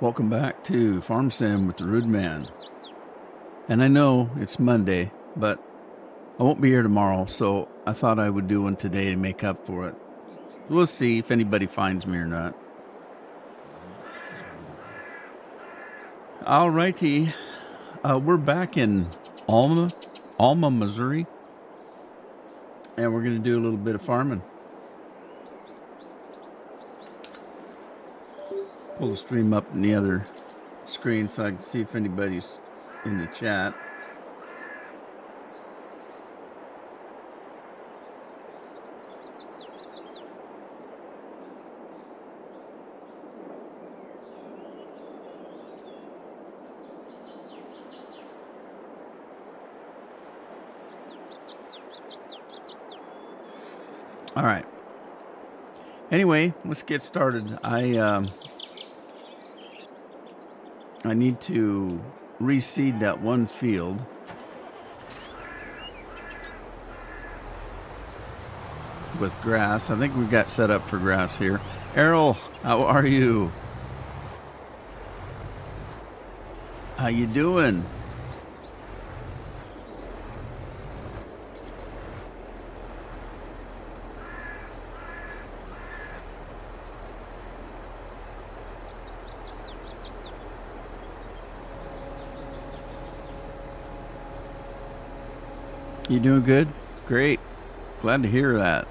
Welcome back to Farm Sim with the Rude Man. And I know it's Monday, but I won't be here tomorrow, so I thought I would do one today to make up for it. We'll see if anybody finds me or not. Alrighty, we're back in Alma, Missouri, and we're going to do a little bit of farming. Pull the stream up in the other screen so I can see if anybody's in the chat. All right. Anyway, let's get started. I need to reseed that one field. With grass. I think we've got set up for grass here. Errol, how are you? How you doing? You doing good? Great. Glad to hear that.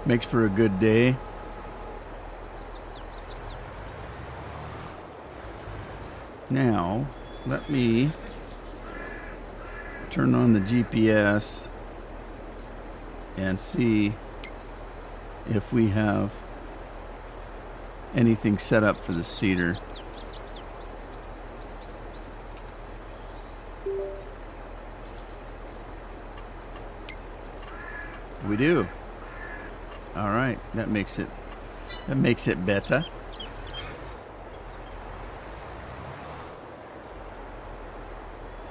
Makes for a good day. Now, let me turn on the GPS and see if we have anything set up for the cedar. We do. All right, that makes it better.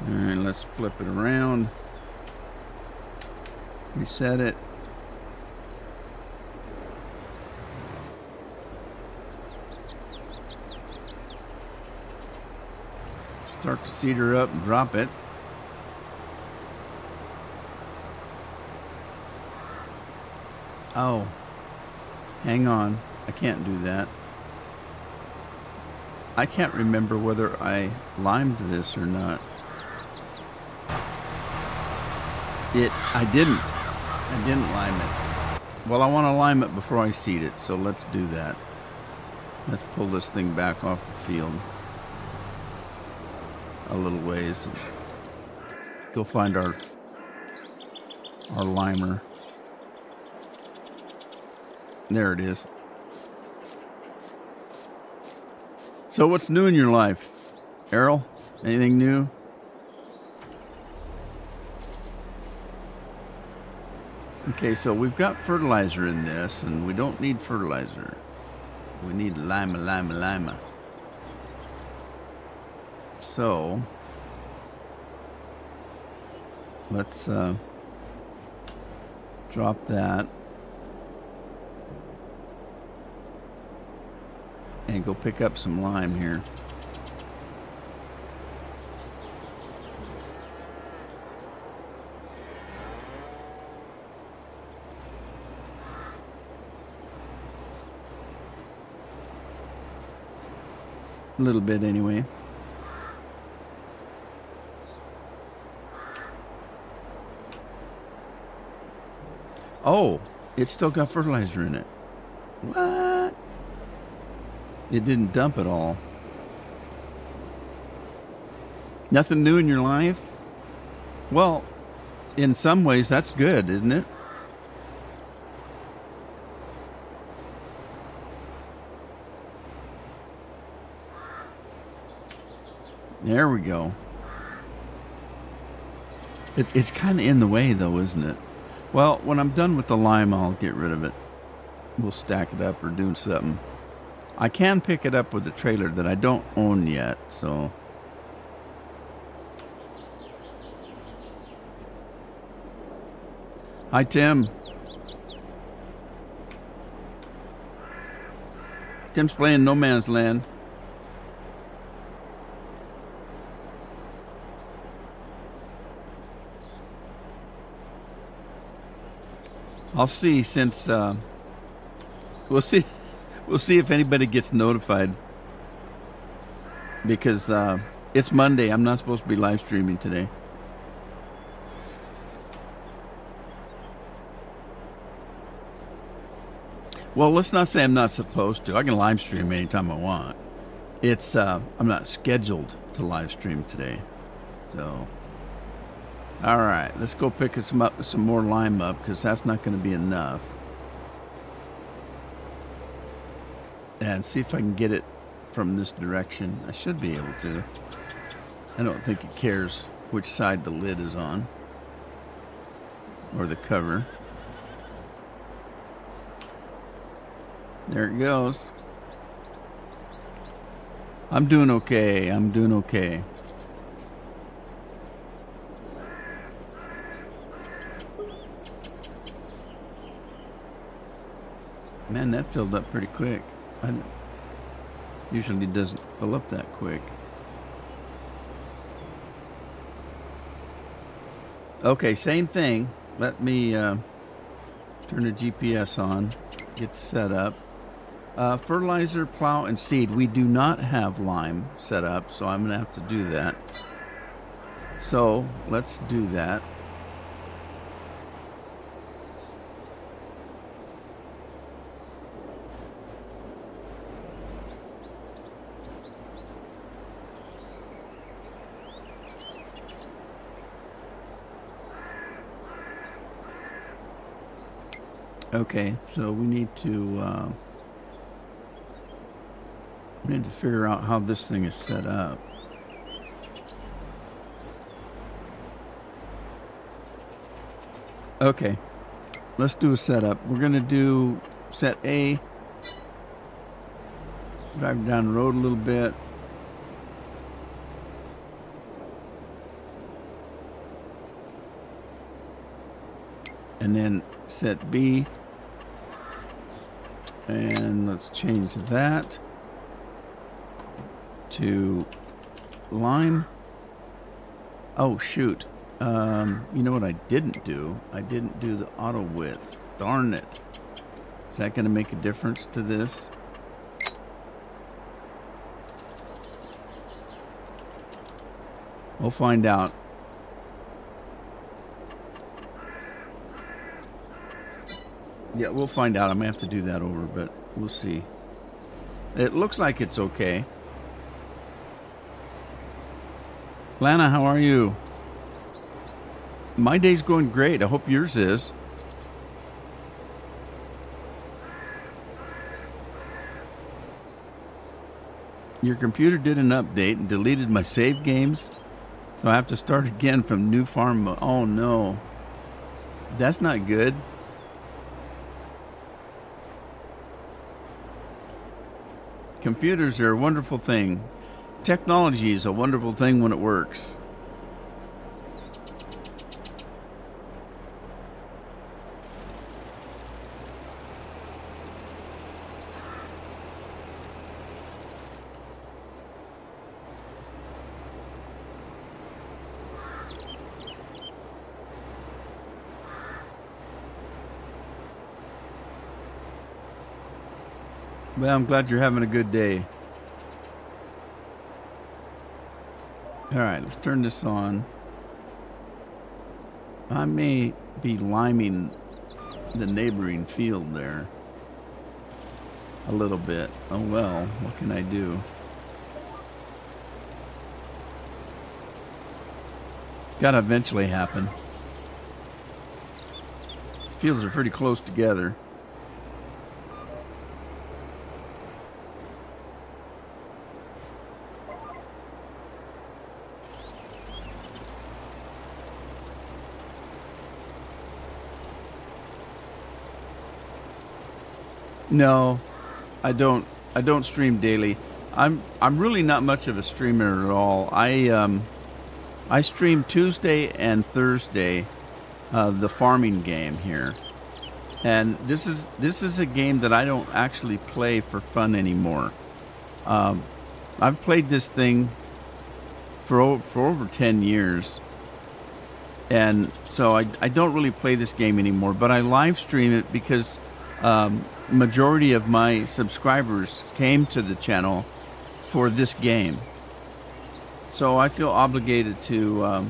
All right, let's flip it around. Reset it. Start the cedar up and drop it. Oh, hang on. I can't do that. I can't remember whether I limed this or not. I didn't lime it. Well, I want to lime it before I seed it, so let's do that. Let's pull this thing back off the field a little ways. Go find our limer. There it is. So what's new in your life? Errol, anything new? Okay, so we've got fertilizer in this, and we don't need fertilizer. We need lima. So, let's drop that and go pick up some lime here. A little bit anyway. Oh, it's still got fertilizer in it. What? It didn't dump at all. Nothing new in your life? Well, in some ways that's good, isn't it? There we go. It's kind of in the way though, isn't it? Well, when I'm done with the lime, I'll get rid of it. We'll stack it up or do something. I can pick it up with a trailer that I don't own yet, so Hi, Tim. Tim's playing No Man's Land. I'll see since we'll see if anybody gets notified because it's Monday. I'm not supposed to be live streaming today. Well, let's not say I'm not supposed to. I can live stream anytime I want. It's I'm not scheduled to live stream today. So, all right, let's go pick some more lime up because that's not going to be enough. And see if I can get it from this direction. I should be able to. I don't think it cares which side the lid is on or the cover. There it goes. I'm doing okay. I'm doing okay. Man, that filled up pretty quick. Usually doesn't fill up that quick. Okay, same thing. Let me turn the GPS on, get set up. Fertilizer, plow, and seed. We do not have lime set up, so I'm going to have to do that. So let's do that. Okay, so we need to figure out how this thing is set up. Okay, let's do a setup. We're gonna do set A. Drive down the road a little bit. And then set B. And let's change that to lime. Oh, shoot. You know what I didn't do? I didn't do the auto width. Darn it. Is that going to make a difference to this? We'll find out. Yeah, we'll find out. I may have to do that over, but we'll see. It looks like it's okay. Lana, how are you? My day's going great. I hope yours is. Your computer did an update and deleted my save games, so I have to start again from new farm mode. Oh no. That's not good. Computers are a wonderful thing. Technology is a wonderful thing when it works. Well, I'm glad you're having a good day. All right, let's turn this on. I may be liming the neighboring field there a little bit. Oh well, what can I do? Gotta eventually happen. The fields are pretty close together. No, I don't stream daily. I'm really not much of a streamer at all. I stream Tuesday and Thursday the farming game here. And this is a game that I don't actually play for fun anymore. Um, I've played this thing for over 10 years, and so I don't really play this game anymore. But I live stream it because majority of my subscribers came to the channel for this game, so I feel obligated to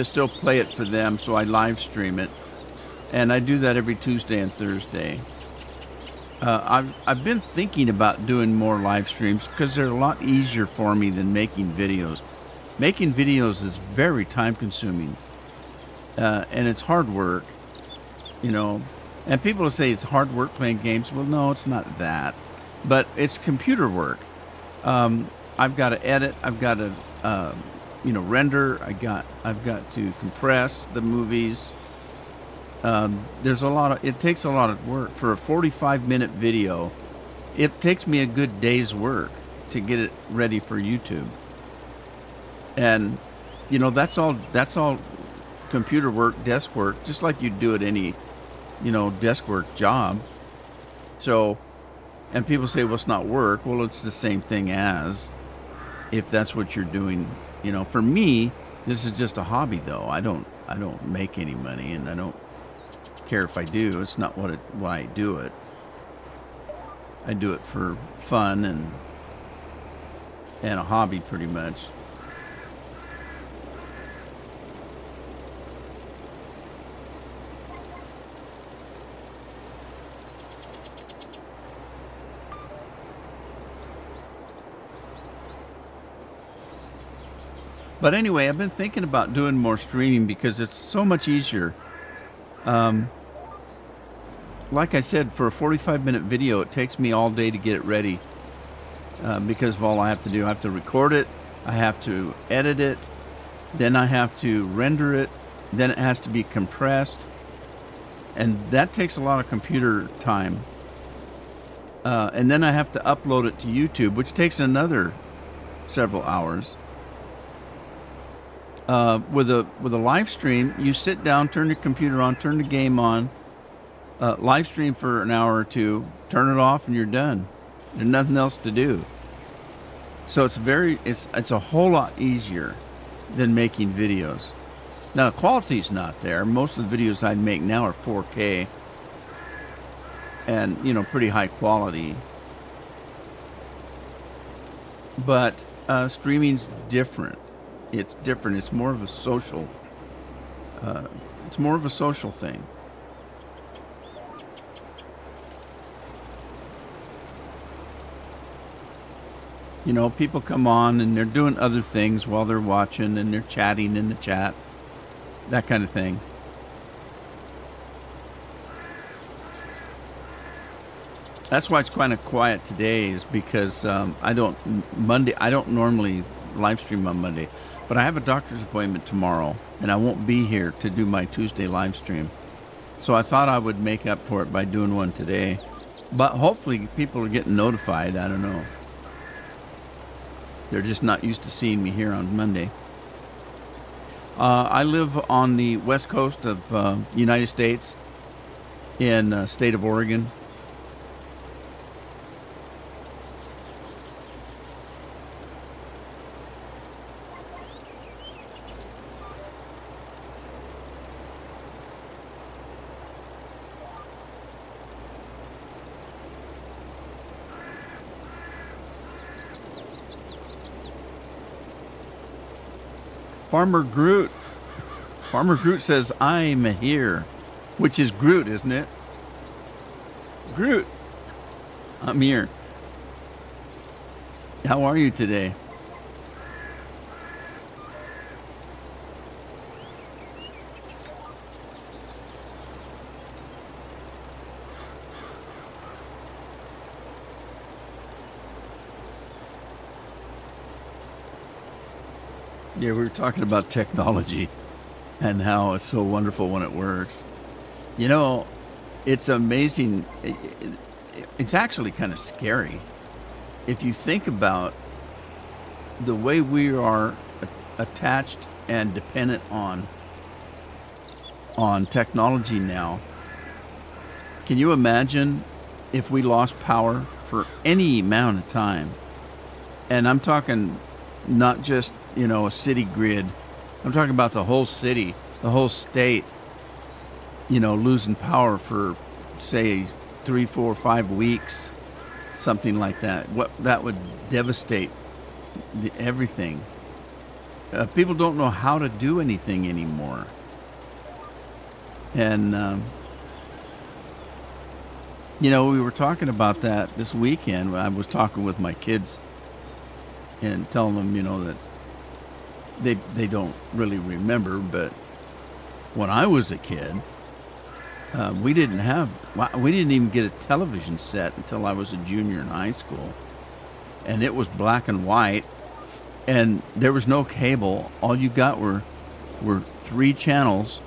still play it for them. So I live stream it, and I do that every Tuesday and Thursday. I've been thinking about doing more live streams because they're a lot easier for me than making videos. Making videos is very time consuming, and it's hard work, you know. And people will say it's hard work playing games. Well, no, it's not that, but it's computer work. I've got to edit. I've got to, render. I've got to compress the movies. It takes a lot of work for a 45-minute video. It takes me a good day's work to get it ready for YouTube. And, that's all computer work, desk work, just like you'd do at any, desk work job. So, and people say, well, it's not work. Well, it's the same thing as if that's what you're doing. For me, this is just a hobby though. I don't make any money, and I don't care if I do. It's not why I do it. I do it for fun and a hobby, pretty much. But anyway, I've been thinking about doing more streaming because it's so much easier. Like I said, for a 45-minute video, it takes me all day to get it ready because of all I have to do. I have to record it, I have to edit it, then I have to render it, then it has to be compressed, and that takes a lot of computer time. And then I have to upload it to YouTube, which takes another several hours. With a live stream, you sit down, turn your computer on, turn the game on, live stream for an hour or two, turn it off, and you're done. There's nothing else to do. So it's a whole lot easier than making videos. Now, the quality's not there. Most of the videos I'd make now are 4K and, pretty high quality. But streaming's different. It's different. It's more of a social. It's more of a social thing. People come on and they're doing other things while they're watching, and they're chatting in the chat, that kind of thing. That's why it's kind of quiet today, is because I don't normally live stream on Monday, but I have a doctor's appointment tomorrow, and I won't be here to do my Tuesday live stream. So I thought I would make up for it by doing one today. But hopefully people are getting notified. I don't know. They're just not used to seeing me here on Monday. I live on the west coast of United States in state of Oregon. Farmer Groot says, I'm here, which is Groot, isn't it? Groot, I'm here. How are you today? Yeah, we were talking about technology and how it's so wonderful when it works. It's amazing. It's actually kind of scary if you think about the way we are attached and dependent on on technology now. Can you imagine if we lost power for any amount of time? And I'm talking not just, a city grid. I'm talking about the whole city, the whole state, losing power for, say, 3, 4, 5 weeks, something like that. That would devastate everything. People don't know how to do anything anymore. And, we were talking about that this weekend. I was talking with my kids and telling them, that they don't really remember, but when I was a kid, we didn't even get a television set until I was a junior in high school. And it was black and white, and there was no cable. All you got were 3 channels,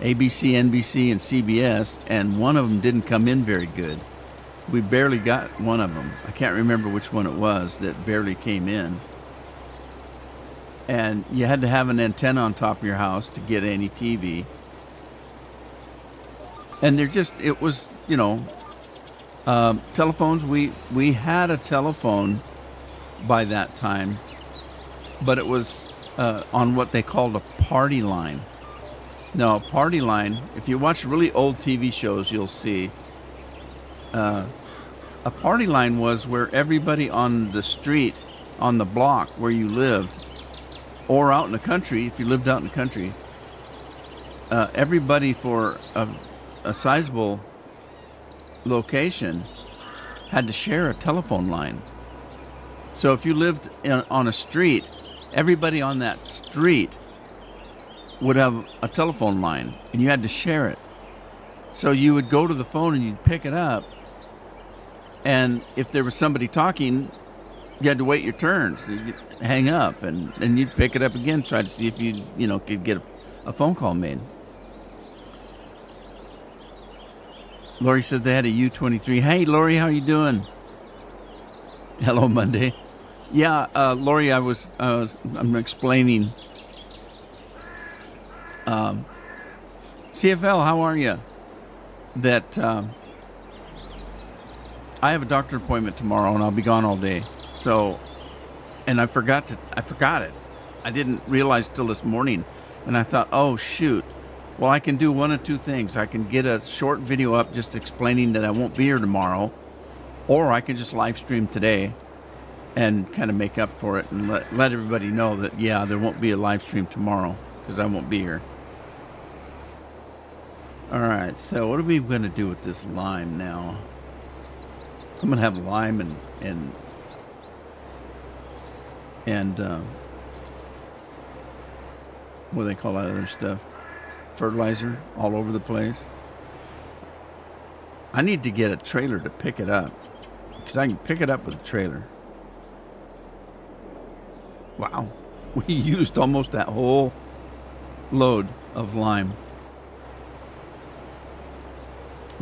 ABC, NBC, and CBS, and one of them didn't come in very good. We barely got one of them. I can't remember which one it was that barely came in. And you had to have an antenna on top of your house to get any TV. And it was, telephones. We had a telephone by that time, but it was on what they called a party line. Now, a party line, if you watch really old TV shows, you'll see a party line was where everybody on the street, on the block where you lived, or out in the country, if you lived out in the country, everybody for a sizable location had to share a telephone line. So if you lived on a street, everybody on that street would have a telephone line, and you had to share it. So you would go to the phone and you'd pick it up, and if there was somebody talking, you had to wait your turn. So you'd hang up, and then you'd pick it up again, try to see if you could get a phone call made. Lori said they had a U-23. Hey, Lori, how you doing? Hello, Monday. Yeah, Lori, I'm explaining. CFL, how are you? That I have a doctor appointment tomorrow, and I'll be gone all day. So, and I forgot it. I didn't realize till this morning, and I thought, oh shoot. Well, I can do one of 2 things. I can get a short video up just explaining that I won't be here tomorrow, or I can just live stream today and kind of make up for it and let everybody know that, yeah, there won't be a live stream tomorrow because I won't be here. All right, so what are we going to do with this lime now? I'm going to have lime and what do they call that other stuff? Fertilizer all over the place. I need to get a trailer to pick it up because I can pick it up with a trailer. Wow, we used almost that whole load of lime.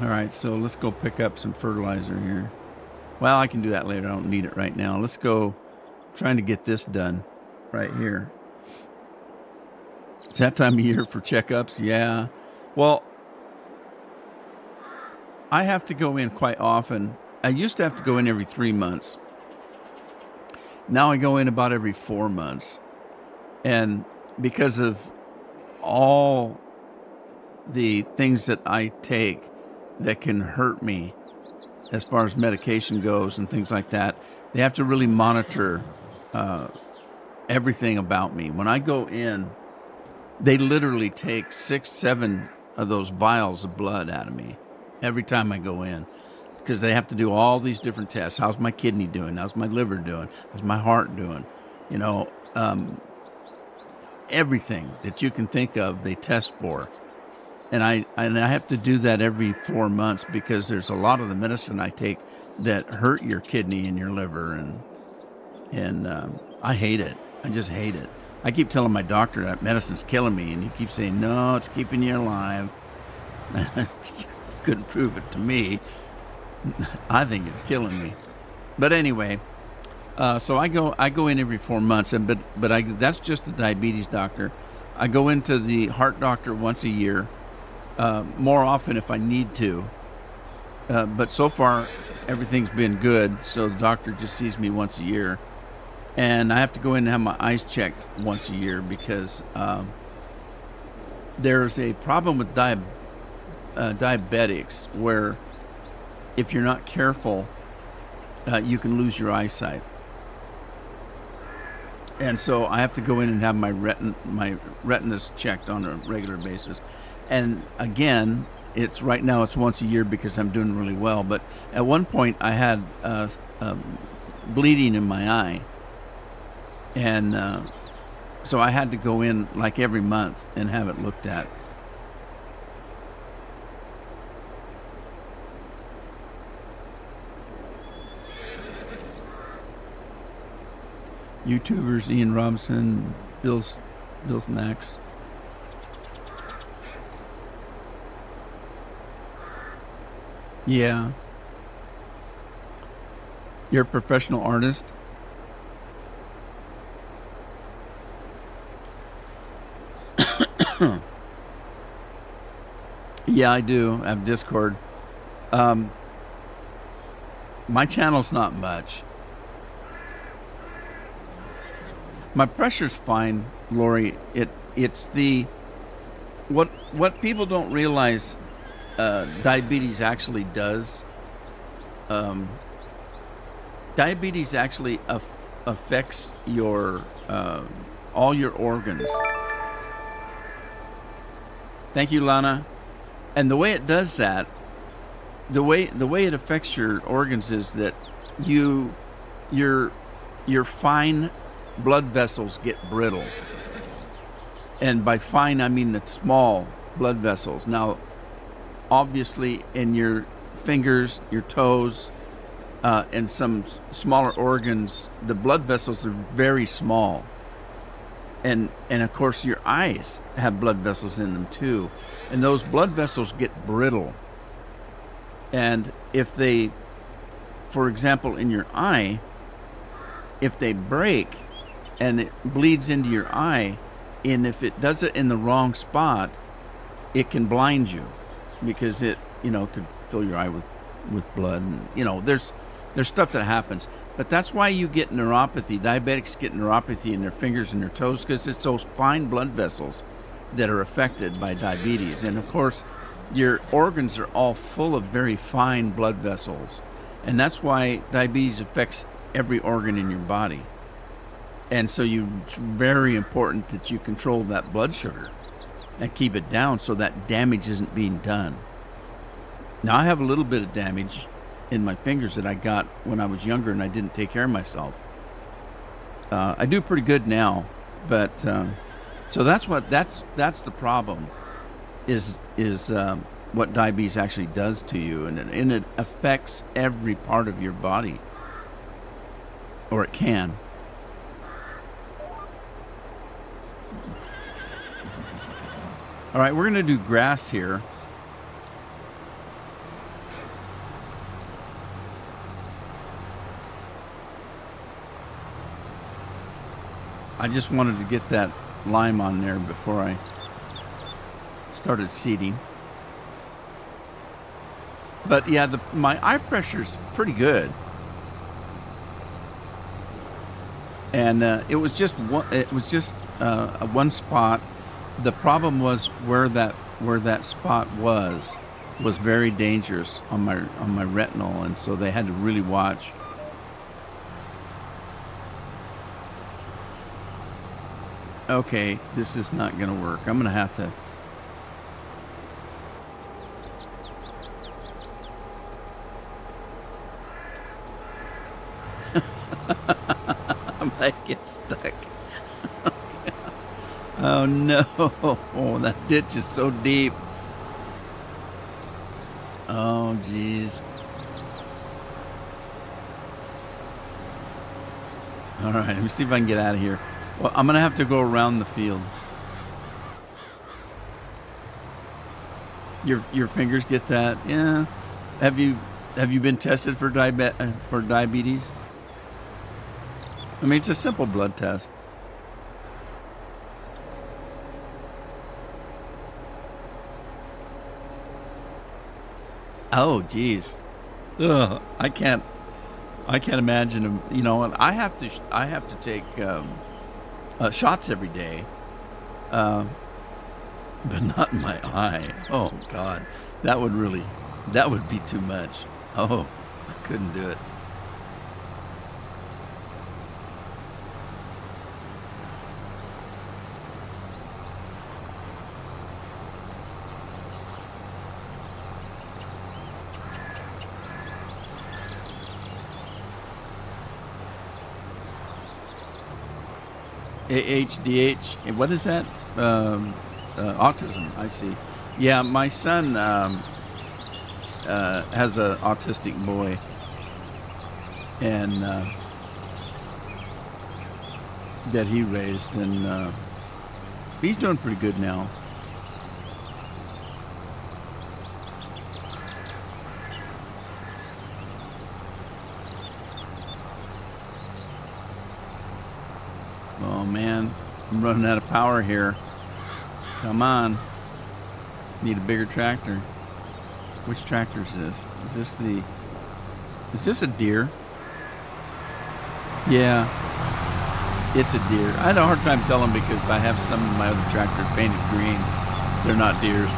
All right, so let's go pick up some fertilizer here. Well, I can do that later. I don't need it right now. Let's go trying to get this done right here. It's that time of year for checkups. Yeah. Well, I have to go in quite often. I used to have to go in every 3 months. Now I go in about every 4 months. And because of all the things that I take that can hurt me as far as medication goes and things like that, they have to really monitor everything about me. When I go in, they literally take 6, 7 of those vials of blood out of me every time I go in, because they have to do all these different tests. How's my kidney doing? How's my liver doing? How's my heart doing? Everything that you can think of, they test for. And I have to do that every 4 months because there's a lot of the medicine I take that hurt your kidney and your liver, and I hate it. I just hate it. I keep telling my doctor that medicine's killing me, and he keeps saying, no, it's keeping you alive. Couldn't prove it to me. I think it's killing me. But anyway, so I go in every 4 months, but that's just the diabetes doctor. I go into the heart doctor once a year, more often if I need to. But so far, everything's been good. So the doctor just sees me once a year. And I have to go in and have my eyes checked once a year because there's a problem with diabetics where if you're not careful, you can lose your eyesight. And so I have to go in and have my retinas checked on a regular basis. And again, right now it's once a year because I'm doing really well. But at one point I had bleeding in my eye. And so I had to go in like every month and have it looked at. YouTubers, Ian Robinson, Bill's Max. Yeah. You're a professional artist? Yeah, I do. I have Discord. My channel's not much. My pressure's fine, Lori. It's the what people don't realize diabetes actually does. Diabetes actually affects your all your organs. Thank you, Lana. And the way it does that, the way it affects your organs is that your fine blood vessels get brittle. And by fine, I mean the small blood vessels. Now, obviously, in your fingers, your toes, and some smaller organs, the blood vessels are very small. And of course, your eyes have blood vessels in them too. And those blood vessels get brittle. And if they, for example, in your eye, if they break and it bleeds into your eye, and if it does it in the wrong spot, it can blind you because it, could fill your eye with blood. And, there's stuff that happens. But that's why you get neuropathy. Diabetics get neuropathy in their fingers and their toes because it's those fine blood vessels that are affected by diabetes. And of course, your organs are all full of very fine blood vessels. And that's why diabetes affects every organ in your body. And so it's very important that you control that blood sugar and keep it down so that damage isn't being done. Now, I have a little bit of damage in my fingers that I got when I was younger and I didn't take care of myself. I do pretty good now, but so that's the problem is what diabetes actually does to you, and it affects every part of your body, or it can. All right, we're going to do grass here. I just wanted to get that lime on there before I started seeding. But yeah, my eye pressure's pretty good. And it was just one spot. The problem was where that spot was very dangerous on my retinal, and so they had to really watch. Okay, this is not going to work. I'm going to have to. I might get stuck. Oh no, that ditch is so deep. Oh geez. All right, let me see if I can get out of here. Well, I'm going to have to go around the field. Your fingers get that? Yeah. Have you been tested for diabetes? I mean, it's a simple blood test. Oh, geez. Ugh, I can't imagine him. You know, and I have to take shots every day, uh, but not in my eye. Oh God, that would really, that would be too much. Oh, I couldn't do it. AHDH. What is that? Autism. I see. Yeah, my son has an autistic boy, and that he raised, and he's doing pretty good now. Oh man, I'm running out of power here. Come on. Need a bigger tractor. Which tractor is this? Is this a deer? Yeah, it's a deer. I had a hard time telling because I have some of my other tractor painted green. They're not deers.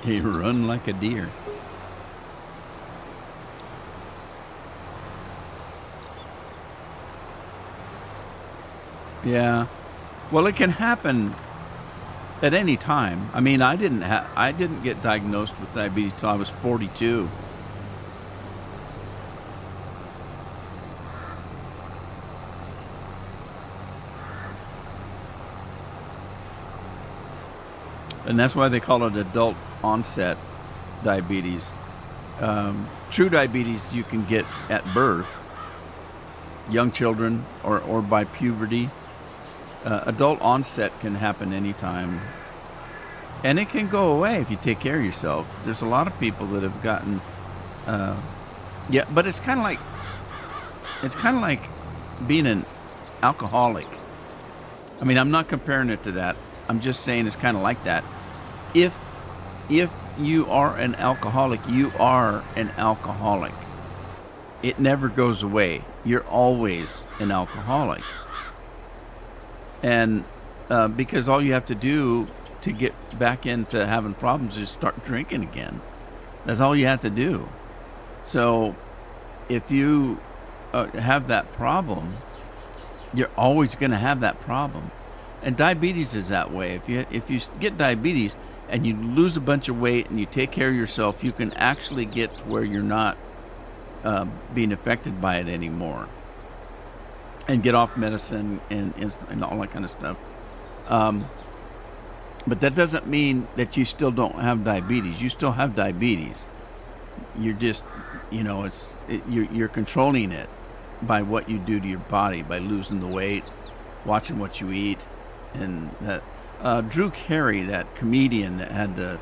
They run like a deer. Yeah. Well, it can happen at any time. I mean, I didn't get diagnosed with diabetes till I was 42. And that's why they call it adult onset diabetes. True diabetes you can get at birth, young children, or by puberty. Adult onset can happen anytime, and it can go away if you take care of yourself. There's a lot of people that have gotten, yeah, but it's kind of like being an alcoholic. I mean, I'm not comparing it to that. I'm just saying it's kind of like that. If you are an alcoholic, you are an alcoholic. It never goes away. You're always an alcoholic. And because all you have to do to get back into having problems is start drinking again. That's all you have to do. So if you have that problem, you're always going to have that problem. And diabetes is that way. If you get diabetes and you lose a bunch of weight and you take care of yourself, you can actually get to where you're not being affected by it anymore, and get off medicine and all that kind of stuff. But that doesn't mean that you still don't have diabetes. You still have diabetes. You're just, you're controlling it by what you do to your body, by losing the weight, watching what you eat, and that. Drew Carey, that comedian that had the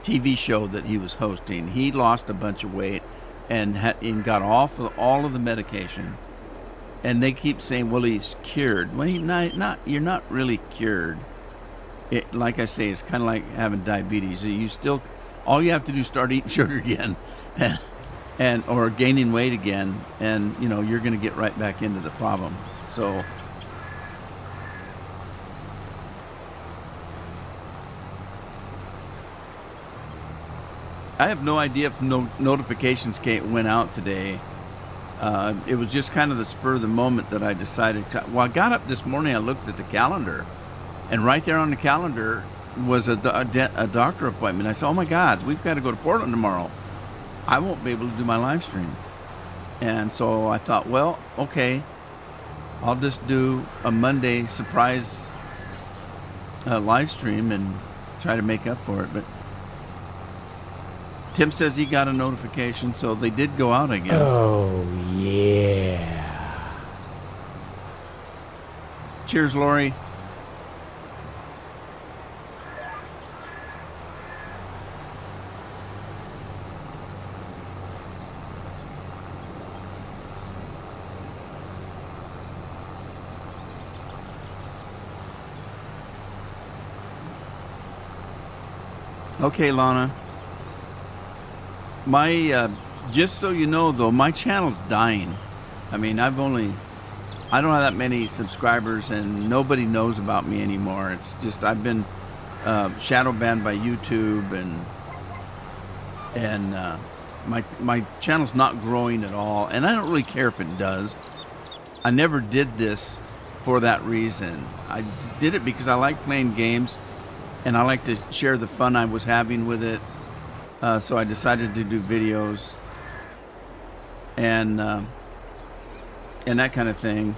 TV show that he was hosting, he lost a bunch of weight and got off of all of the medication. And they keep saying, "Well, he's cured." Well, you're not really cured. Like I say, it's kind of like having diabetes. All you have to do is start eating sugar again, or gaining weight again, and you're going to get right back into the problem. So. I have no idea if no notifications went out today. It was just kind of the spur of the moment that I decided. I got up this morning, I looked at the calendar, and right there on the calendar was a doctor appointment. I said, "Oh my God, we've got to go to Portland tomorrow. I won't be able to do my live stream." And so I thought, well, okay, I'll just do a Monday surprise live stream and try to make up for it. But Tim says he got a notification, so they did go out, I guess. Oh, yeah. Cheers, Lori. Okay, Lana. My just so you know, though, my channel's dying. I mean, I don't have that many subscribers, and nobody knows about me anymore. It's just I've been shadow banned by YouTube, and my channel's not growing at all, and I don't really care if it does. I never did this for that reason. I did it because I like playing games, and I like to share the fun I was having with it. So I decided to do videos and that kind of thing.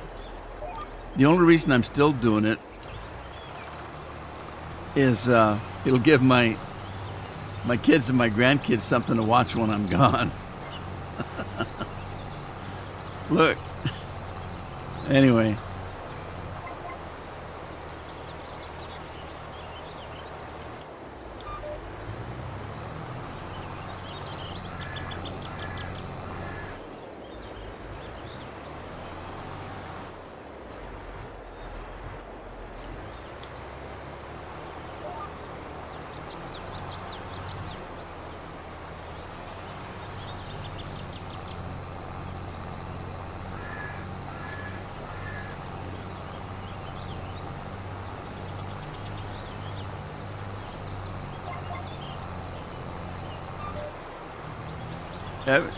The only reason I'm still doing it is it'll give my kids and my grandkids something to watch when I'm gone. Look. Anyway.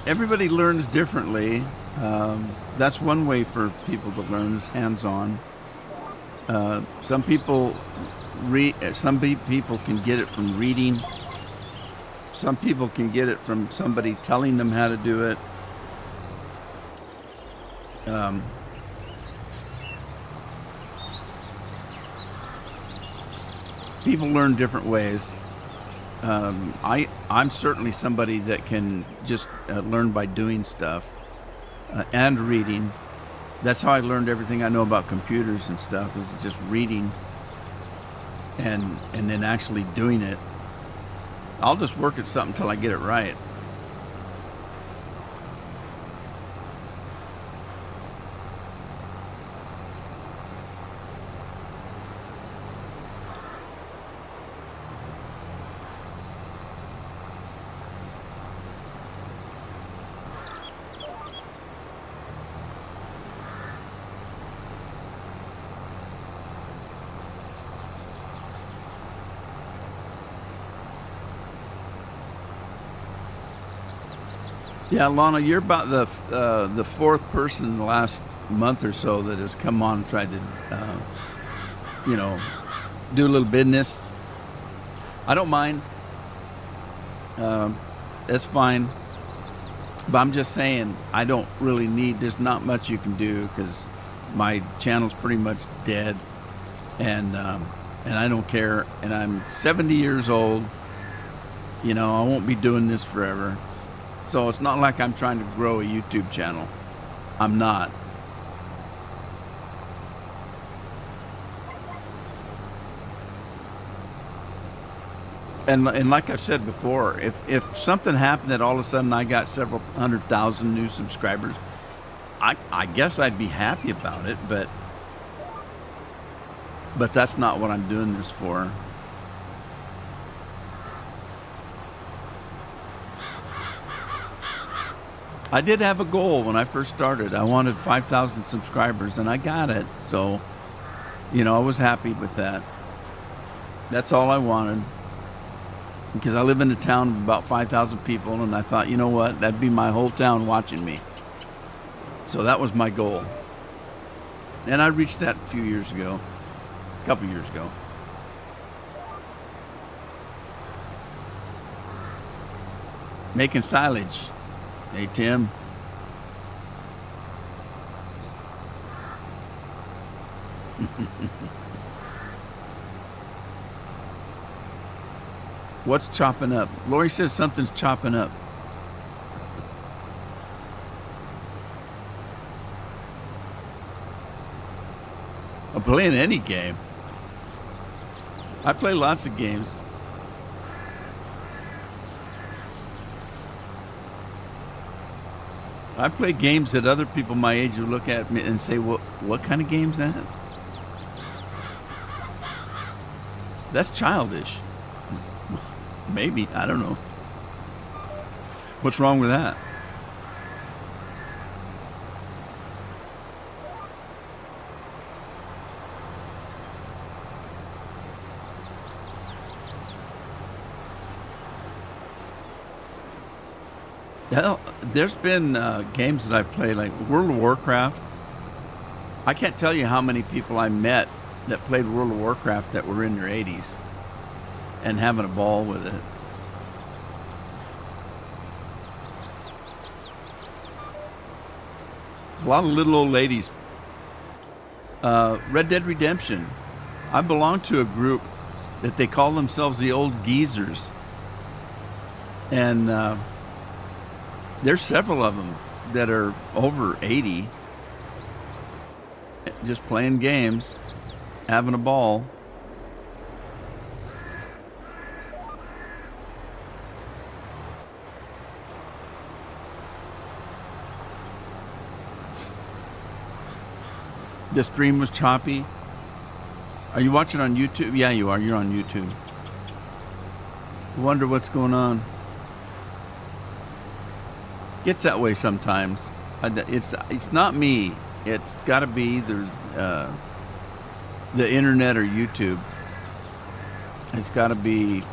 Everybody learns differently. That's one way for people to learn is hands-on. Some people people can get it from reading. Some people can get it from somebody telling them how to do it. People learn different ways. I'm certainly somebody that can just learn by doing stuff and reading. That's how I learned everything I know about computers and stuff, is just reading and then actually doing it. I'll just work at something until I get it right. Yeah, Lana, you're about the fourth person in the last month or so that has come on and tried to, do a little business. I don't mind. It's fine. But I'm just saying, I don't really need. There's not much you can do because my channel's pretty much dead, and I don't care. And I'm 70 years old. I won't be doing this forever. So it's not like I'm trying to grow a YouTube channel. I'm not. And like I've said before, if something happened that all of a sudden I got several 100,000 new subscribers, I guess I'd be happy about it, but that's not what I'm doing this for. I did have a goal when I first started. I wanted 5,000 subscribers, and I got it. So, I was happy with that. That's all I wanted. Because I live in a town of about 5,000 people, and I thought, you know what? That'd be my whole town watching me. So that was my goal. And I reached that a few years ago. A couple years ago. Making silage. Hey, Tim. What's chopping up? Lori says something's chopping up. I'm playing any game. I play lots of games. I play games that other people my age will look at me and say, what kind of game's that? That's childish. Maybe. I don't know. What's wrong with that? Hell, there's been games that I played, like World of Warcraft. I can't tell you how many people I met that played World of Warcraft that were in their 80s and having a ball with it. A lot of little old ladies. Red Dead Redemption. I belong to a group that they call themselves the Old Geezers. And there's several of them that are over 80, just playing games, having a ball. The stream was choppy. Are you watching on YouTube? Yeah, you are. You're on YouTube. Wonder what's going on. Gets that way sometimes. It's not me. It's got to be either the internet or YouTube. It's got to be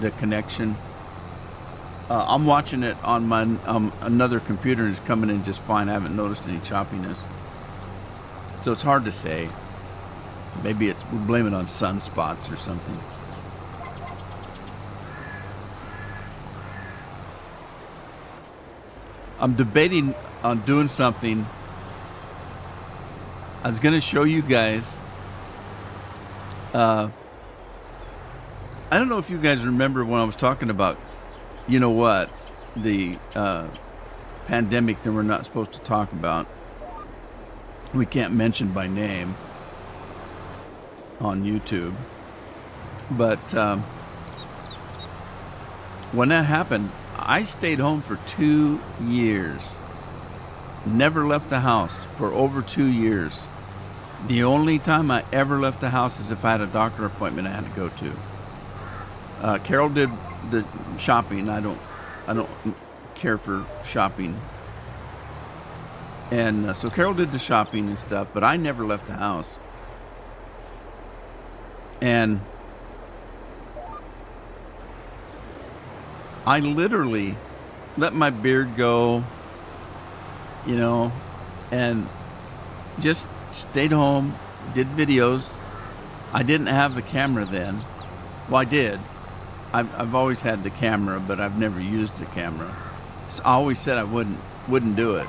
the connection. I'm watching it on my another computer, and it's coming in just fine. I haven't noticed any choppiness. So it's hard to say. Maybe we blame it on sunspots or something. I'm debating on doing something. I was going to show you guys. I don't know if you guys remember when I was talking about, you know what, the pandemic that we're not supposed to talk about. We can't mention by name on YouTube. But when that happened, I stayed home for 2 years. Never left the house for over 2 years. The only time I ever left the house is if I had a doctor appointment I had to go to. Carol did the shopping. I don't care for shopping. And so Carol did the shopping and stuff, but I never left the house. And I literally let my beard go, you know, and just stayed home, did videos. I didn't have the camera then. Well, I did. I've always had the camera, but I've never used the camera. So I always said I wouldn't do it.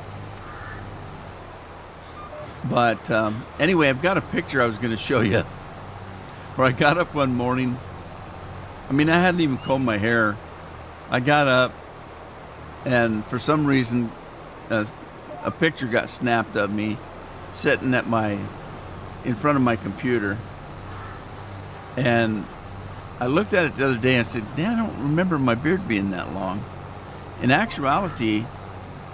But anyway, I've got a picture I was going to show you where I got up one morning. I mean, I hadn't even combed my hair. I got up, and for some reason, a picture got snapped of me sitting in front of my computer. And I looked at it the other day and said, "Dan, I don't remember my beard being that long." In actuality,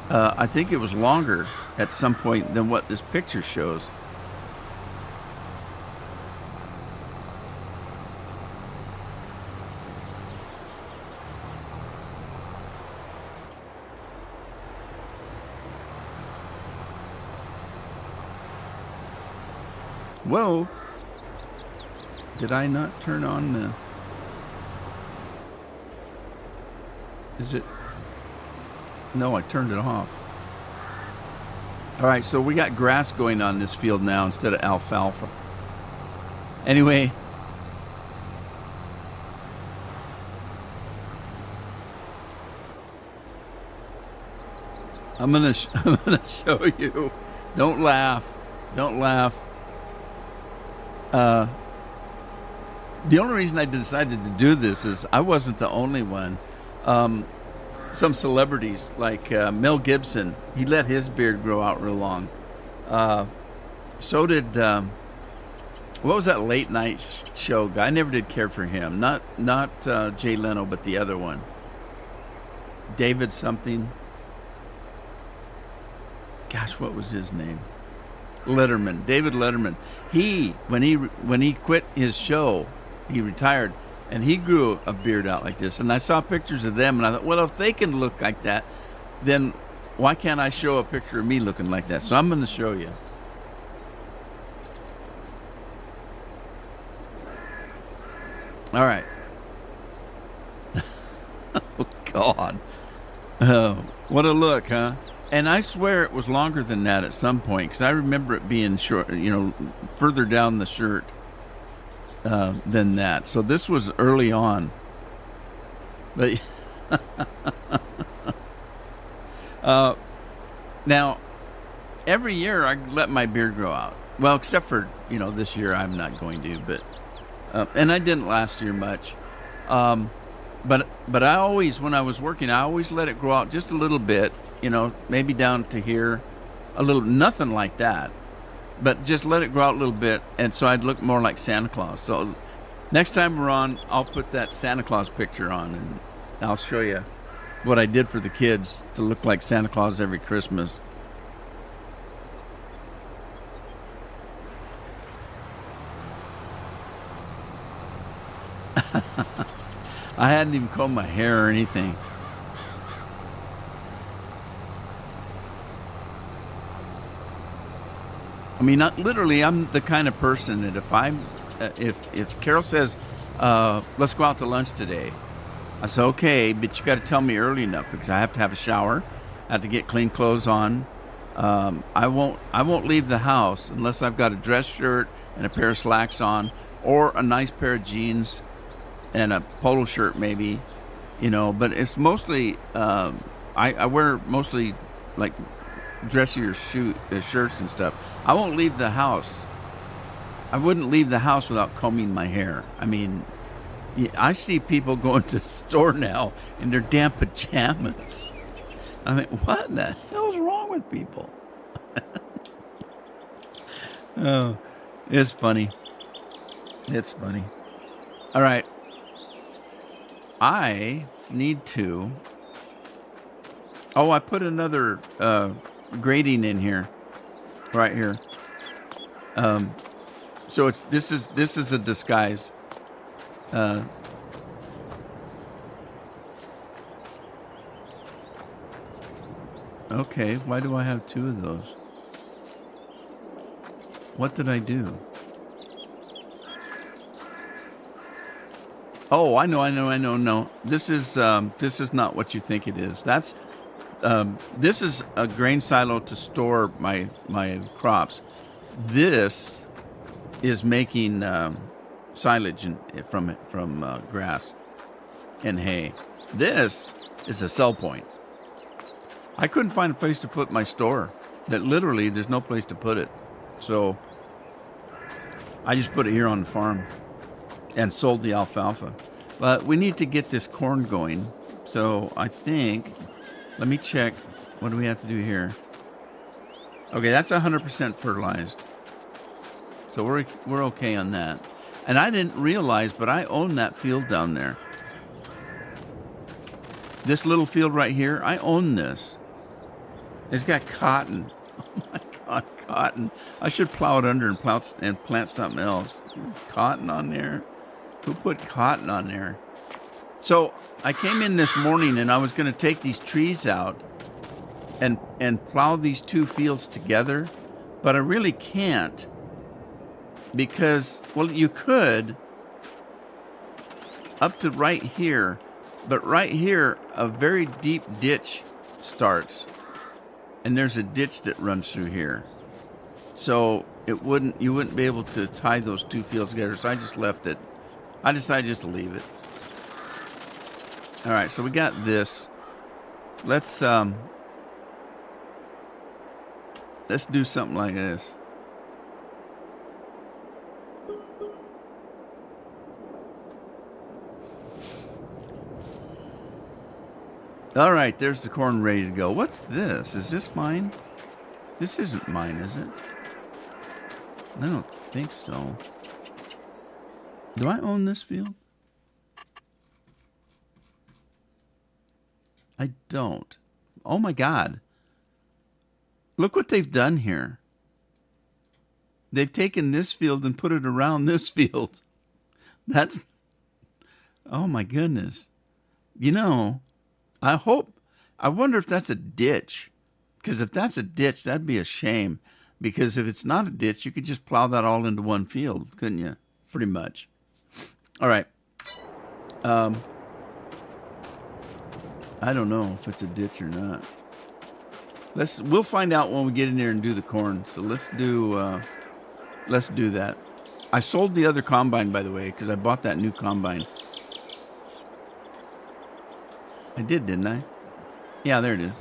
I think it was longer at some point than what this picture shows. Whoa. Did I not turn on the... Is it... No, I turned it off. All right, so we got grass going on this field now instead of alfalfa. Anyway, I'm gonna show you. Don't laugh. Don't laugh. The only reason I decided to do this is I wasn't the only one. Some celebrities like Mel Gibson, he let his beard grow out real long. So did what was that late night show guy? I never did care for him. Not Jay Leno, but the other one, David something. Gosh, what was his name? Letterman, David Letterman. When he quit his show, he retired. and he grew a beard out like this. And I saw pictures of them, and I thought, well, if they can look like that, then why can't I show a picture of me looking like that? So I'm going to show you. All right. Oh, God. Oh, what a look, huh? And I swear it was longer than that at some point, because I remember it being short, further down the shirt than that. So this was early on. But now, every year I let my beard grow out. Well, except for, this year I'm not going to, but and I didn't last year much. But I always, when I was working, I always let it grow out just a little bit, maybe down to here, a little, nothing like that, but just let it grow out a little bit, and so I'd look more like Santa Claus. So next time we're on, I'll put that Santa Claus picture on, and I'll show you what I did for the kids to look like Santa Claus every Christmas. I hadn't even combed my hair or anything. I mean, not literally. I'm the kind of person that if Carol says, "Let's go out to lunch today," I say, "Okay, but you got to tell me early enough because I have to have a shower, I have to get clean clothes on. I won't leave the house unless I've got a dress shirt and a pair of slacks on, or a nice pair of jeans and a polo shirt maybe, But it's mostly I wear mostly like dressier shirts and stuff. I won't leave the house. I wouldn't leave the house without combing my hair. I mean, I see people going to the store now in their damn pajamas. I think, what in the hell's wrong with people? Oh, it's funny. It's funny. All right. I need to. Oh, I put another grating in here, right here. So this is a disguise. Okay, why do I have two of those? What did I do? Oh, I know. No, this is not what you think it is. This is a grain silo to store my crops. This is making silage from grass and hay. This is a sell point. I couldn't find a place to put my store. That literally, there's no place to put it. So I just put it here on the farm and sold the alfalfa. But we need to get this corn going. So I think, let me check. What do we have to do here? Okay, that's 100% fertilized. So we're okay on that. And I didn't realize, but I own that field down there. This little field right here, I own this. It's got cotton. Oh my God, cotton. I should plow it under and plant something else. Cotton on there? Who put cotton on there? So I came in this morning and I was going to take these trees out and plow these two fields together, but I really can't because, well, you could up to right here, but right here a very deep ditch starts, and there's a ditch that runs through here, so you wouldn't be able to tie those two fields together. So I just left it. I decided just to leave it. All right, so we got this. Let's do something like this. All right, there's the corn ready to go. What's this? Is this mine? This isn't mine, is it? I don't think so. Do I own this field? I don't. Oh my God. Look what they've done here. They've taken this field and put it around this field. That's Oh my goodness. You know, I wonder if that's a ditch. Because if that's a ditch, that'd be a shame. Because if it's not a ditch, you could just plow that all into one field, couldn't you? Pretty much. All right. I don't know if it's a ditch or not. We'll find out when we get in there and do the corn. So let's do that. I sold the other combine, by the way, because I bought that new combine. I did, didn't I? Yeah, there it is.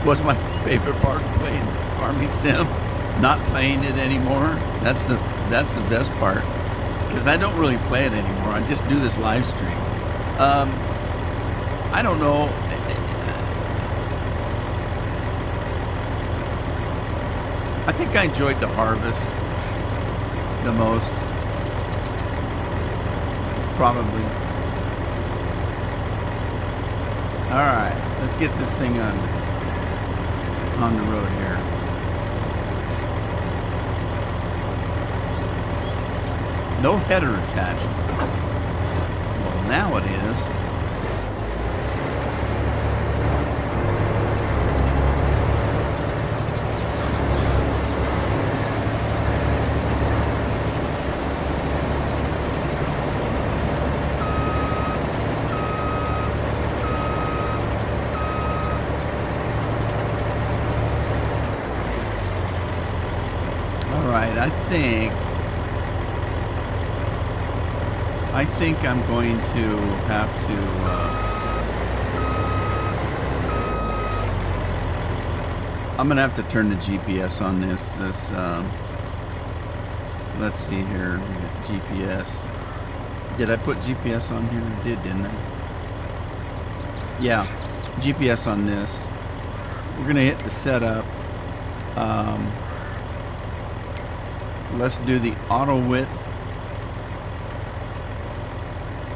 Was my favorite part of playing Farming Sim, not playing it anymore. That's the best part, because I don't really play it anymore. I just do this live stream. I don't know. I think I enjoyed the harvest the most, probably. All right, let's get this thing on the road here. No header attached. Well, now it is. I think I'm going to have to I'm gonna have to turn the GPS on this. Let's see here. GPS. Did I put GPS on here? I did, didn't I? Yeah, GPS on this. We're gonna hit the setup. Let's do the auto width,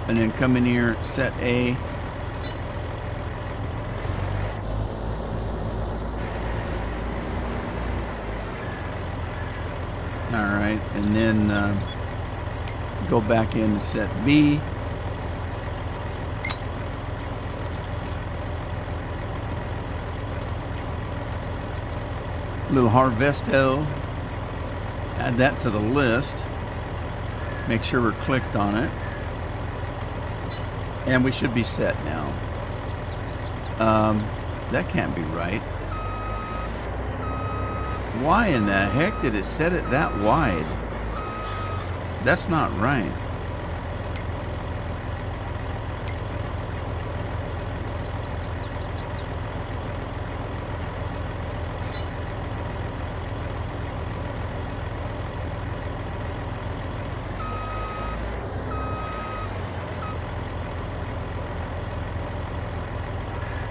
and then come in here, set A. All right, and then go back in and set B. Little Harvesto. Add that to the list. Make sure we're clicked on it. And we should be set now. That can't be right. Why in the heck did it set it that wide? That's not right.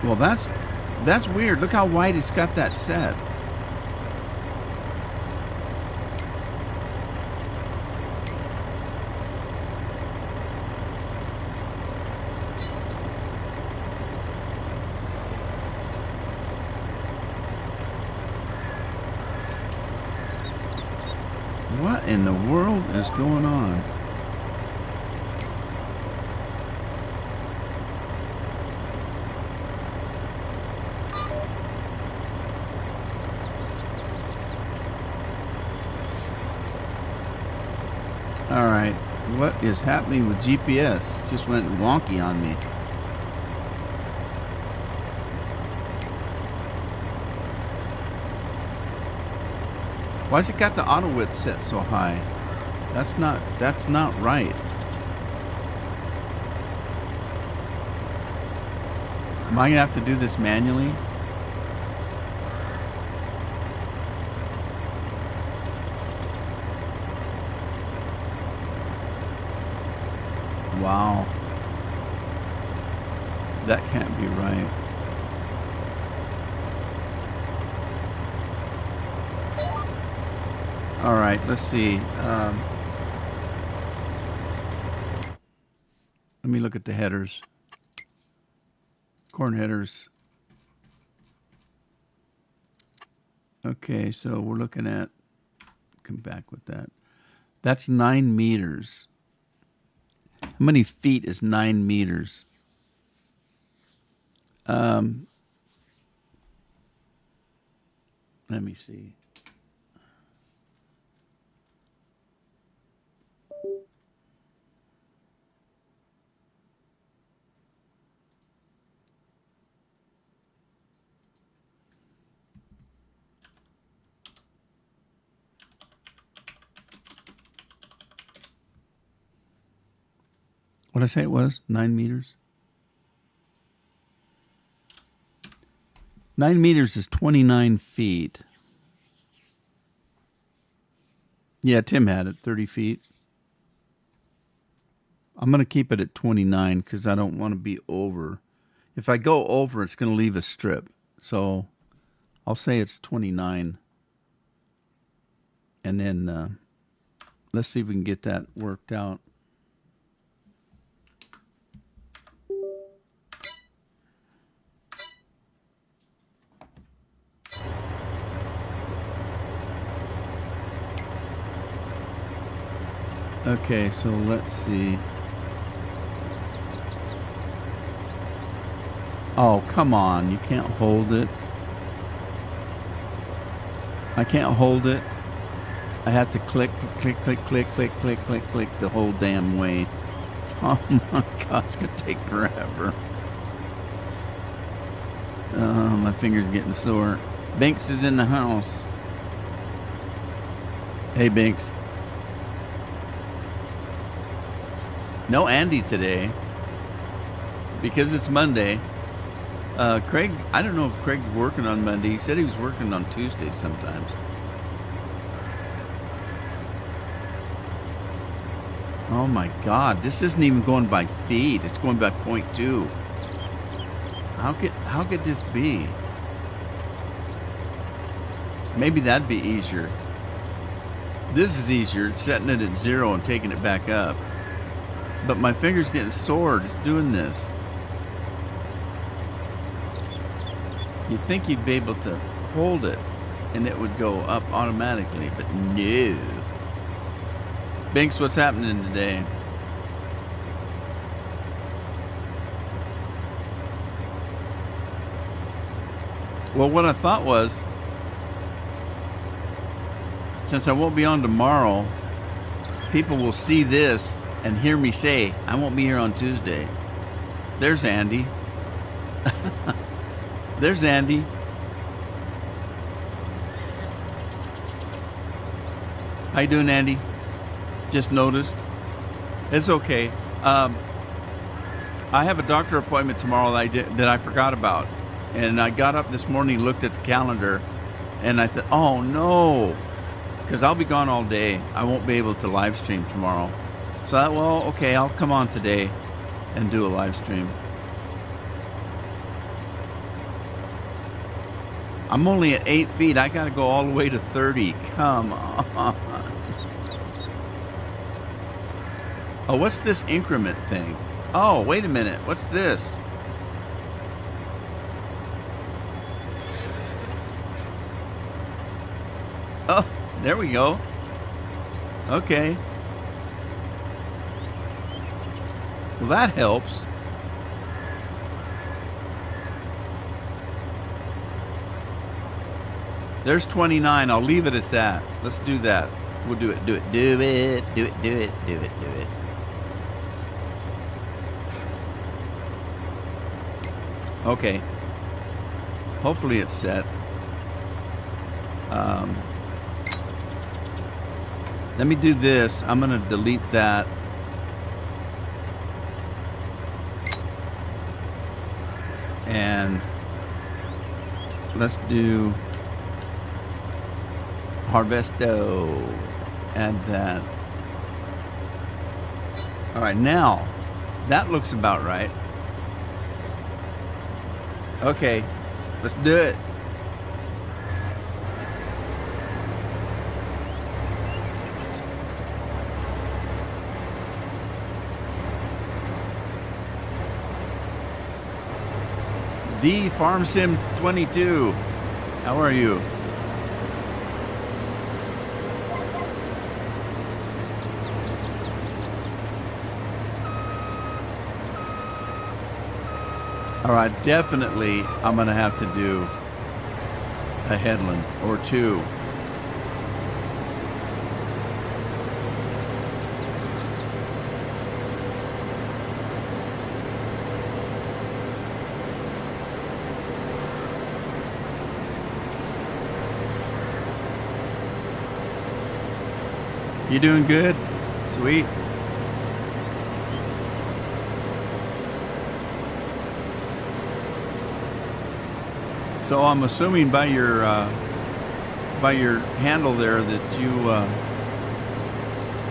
Well, that's weird. Look how wide it's got that set. What in the world is going on? All right, what is happening with GPS? It just went wonky on me. Why's it got the auto width set so high? That's not right. Am I gonna have to do this manually? Wow. That can't be right. All right, let's see. Let me look at the headers. corn headers. Okay, so we're looking at, come back with that. That's 9 meters. How many feet is 9 meters? Let me see. What did I say it was? 9 meters? 9 meters is 29 feet. Yeah, Tim had it, 30 feet. I'm going to keep it at 29 because I don't want to be over. If I go over, it's going to leave a strip. So I'll say it's 29. And then let's see if we can get that worked out. Okay, so let's see. Oh, come on. You can't hold it. I can't hold it. I have to click the whole damn way. Oh my God, it's going to take forever. My finger's getting sore. Binks is in the house. Hey, Binks. No Andy today because it's Monday. Craig, I don't know if Craig's working on Monday. He said he was working on Tuesdays sometimes. Oh my God, this isn't even going by feet. It's going by 0.2. How could this be? Maybe that'd be easier. This is easier, setting it at 0 and taking it back up. But my finger's getting sore just doing this. You'd think you'd be able to hold it and it would go up automatically, but no. Binks, what's happening today? Well, what I thought was, since I won't be on tomorrow, people will see this and hear me say, I won't be here on Tuesday. There's Andy. There's Andy. How you doing, Andy? Just noticed. It's okay. I have a doctor appointment tomorrow that I forgot about. And I got up this morning, looked at the calendar, and I thought, oh no, because I'll be gone all day. I won't be able to live stream tomorrow. So I thought, well, okay, I'll come on today and do a live stream. I'm only at 8 feet. I got to go all the way to 30. Come on. Oh, what's this increment thing? Oh, wait a minute. What's this? Oh, there we go. Okay. Well, that helps. There's 29. I'll leave it at that. Let's do that. We'll do it. Do it. Do it. Do it. Do it. Do it. Do it. Okay. Hopefully it's set. Let me do this. I'm going to delete that. And let's do Harvesto. Add that. All right, now that looks about right. Okay, let's do it. The Farm Sim 22. How are you? All right, definitely I'm going to have to do a headland or two. You doing good? Sweet. So I'm assuming by your handle there that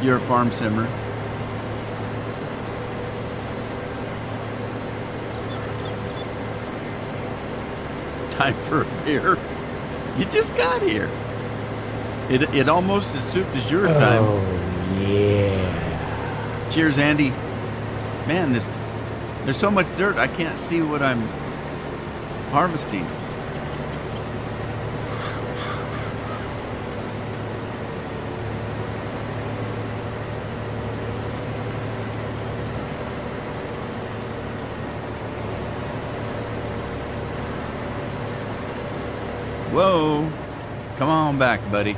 you're a farm simmer. Time for a beer. You just got here. It almost is soup du jour time. Oh, yeah. Cheers, Andy. Man, there's so much dirt I can't see what I'm harvesting. Whoa. Come on back, buddy.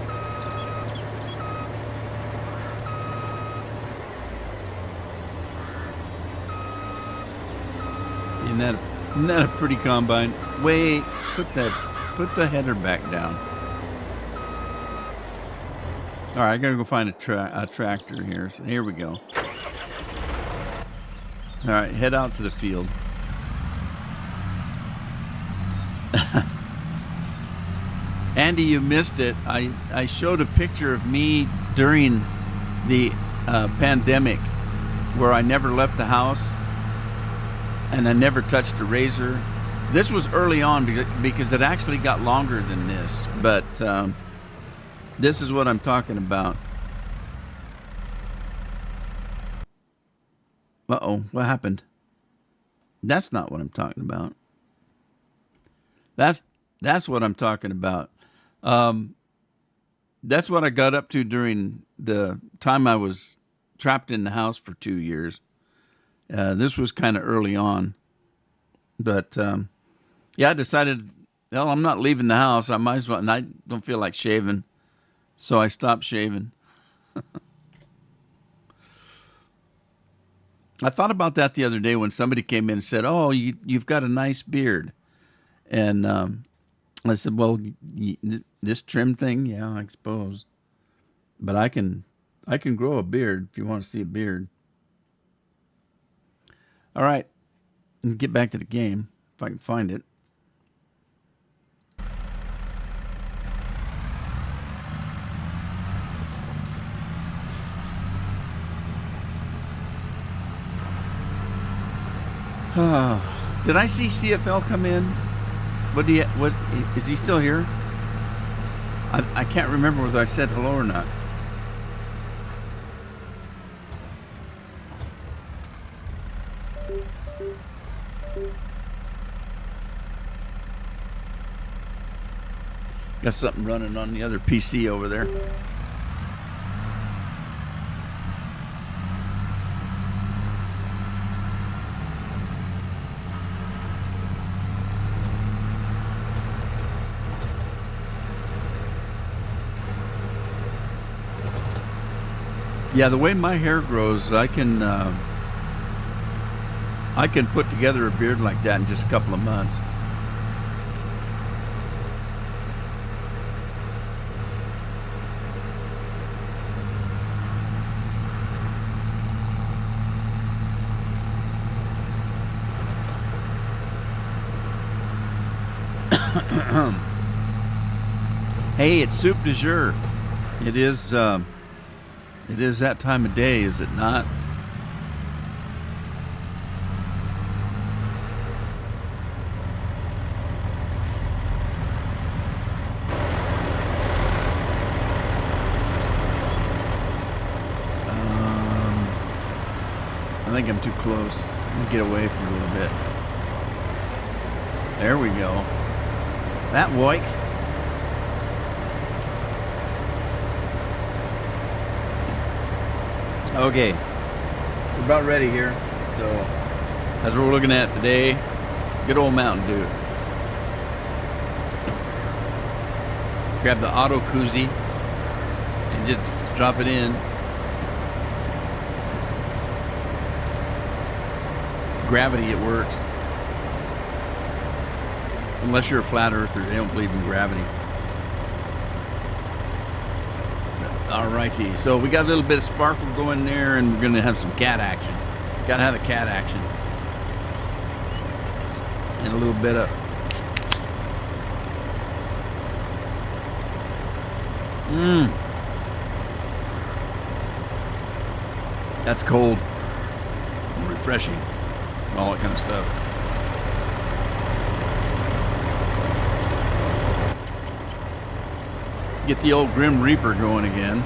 Isn't that a pretty combine? Wait, put the header back down. All right, I gotta go find a tractor here. So here we go. All right, head out to the field. Andy, you missed it. I showed a picture of me during the pandemic where I never left the house and I never touched a razor. This was early on because it actually got longer than this, but this is what I'm talking about. Uh-oh, what happened? That's not what I'm talking about. That's what I'm talking about. That's what I got up to during the time I was trapped in the house for 2 years. This was kind of early on. But, yeah, I decided, well, I'm not leaving the house. I might as well, and I don't feel like shaving. So I stopped shaving. I thought about that the other day when somebody came in and said, oh, you've got a nice beard. And I said, well, this trim thing, yeah, I suppose. But I can grow a beard if you want to see a beard. All right, get back to the game if I can find it. Did I see CFL come in? What is he still here? I can't remember whether I said hello or not. Got something running on the other PC over there. Yeah, the way my hair grows, I can put together a beard like that in just a couple of months. Hey, it's soup du jour. It is that time of day, is it not? I think I'm too close. Let me get away from it a little bit. There we go. That works. Okay, we're about ready here. So, as we're looking at today, good old Mountain Dew. Grab the auto koozie and just drop it in. Gravity, it works. Unless you're a flat earther, they don't believe in gravity. Alrighty, so we got a little bit of sparkle going there, and we're gonna have some cat action. Gotta have the cat action. And a little bit of that's cold and refreshing. All that kind of stuff. Get the old Grim Reaper going again.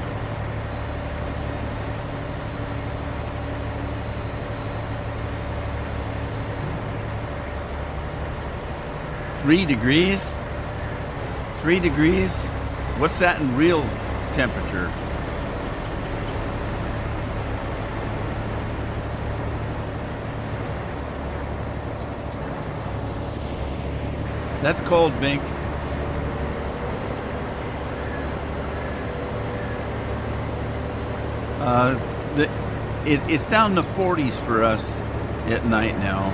Three degrees? 3 degrees? What's that in real temperature? That's cold, Binks. It's down in the 40s for us at night now.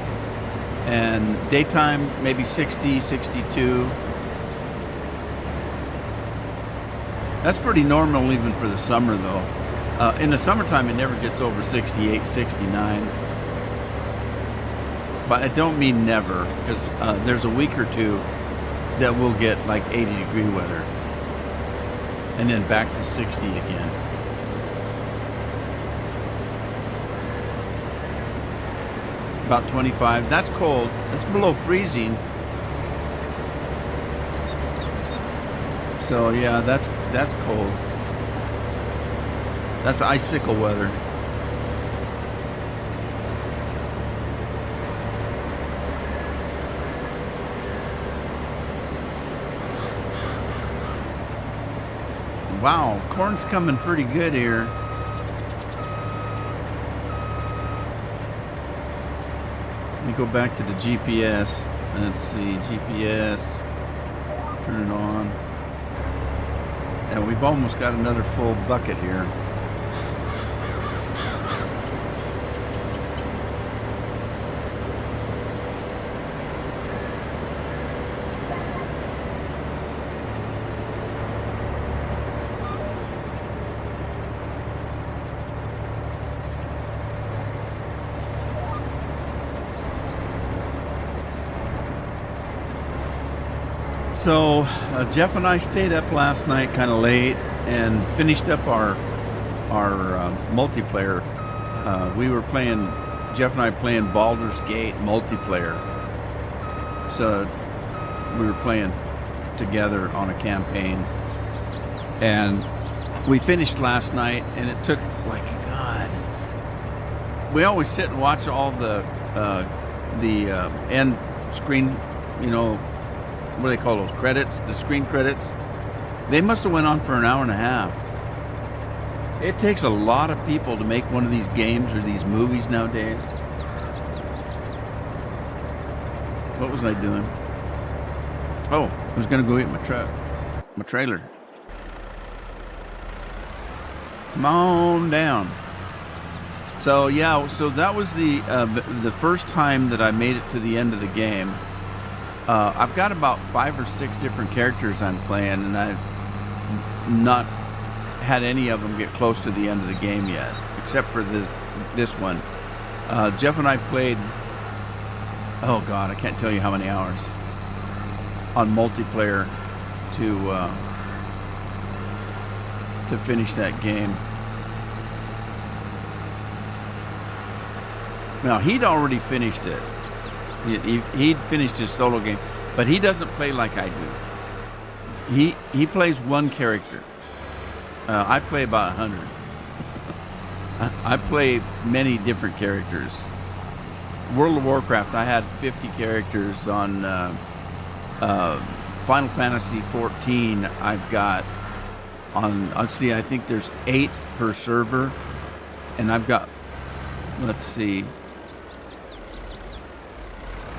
And daytime, maybe 60, 62. That's pretty normal even for the summer, though. In the summertime, it never gets over 68, 69. But I don't mean never, because there's a week or two that we'll get like 80-degree weather. And then back to 60 again. About 25. That's cold. That's below freezing. So yeah, that's cold. That's icicle weather. Wow, corn's coming pretty good here. Let me go back to the GPS. Let's see, GPS. Turn it on. And we've almost got another full bucket here. So Jeff and I stayed up last night kind of late and finished up our multiplayer. We were playing, Jeff and I playing Baldur's Gate multiplayer. So we were playing together on a campaign, and we finished last night, and it took like God. We always sit and watch all the end screen, you know. What do they call those credits? The screen credits. They must have went on for an hour and a half. It takes a lot of people to make one of these games or these movies nowadays. What was I doing? Oh, I was going to go get my trailer. Come on down. So yeah, so that was the first time that I made it to the end of the game. I've got about 5 or 6 different characters I'm playing, and I've not had any of them get close to the end of the game yet, except for this one. Jeff and I played, oh God, I can't tell you how many hours on multiplayer to finish that game. Now, he'd already finished it. He'd finished his solo game, but he doesn't play like I do. He plays one character. I play about 100. I play many different characters. World of Warcraft, I had 50 characters on Final Fantasy 14. I've got on. Let's see, I think there's 8 per server, and I've got. Let's see.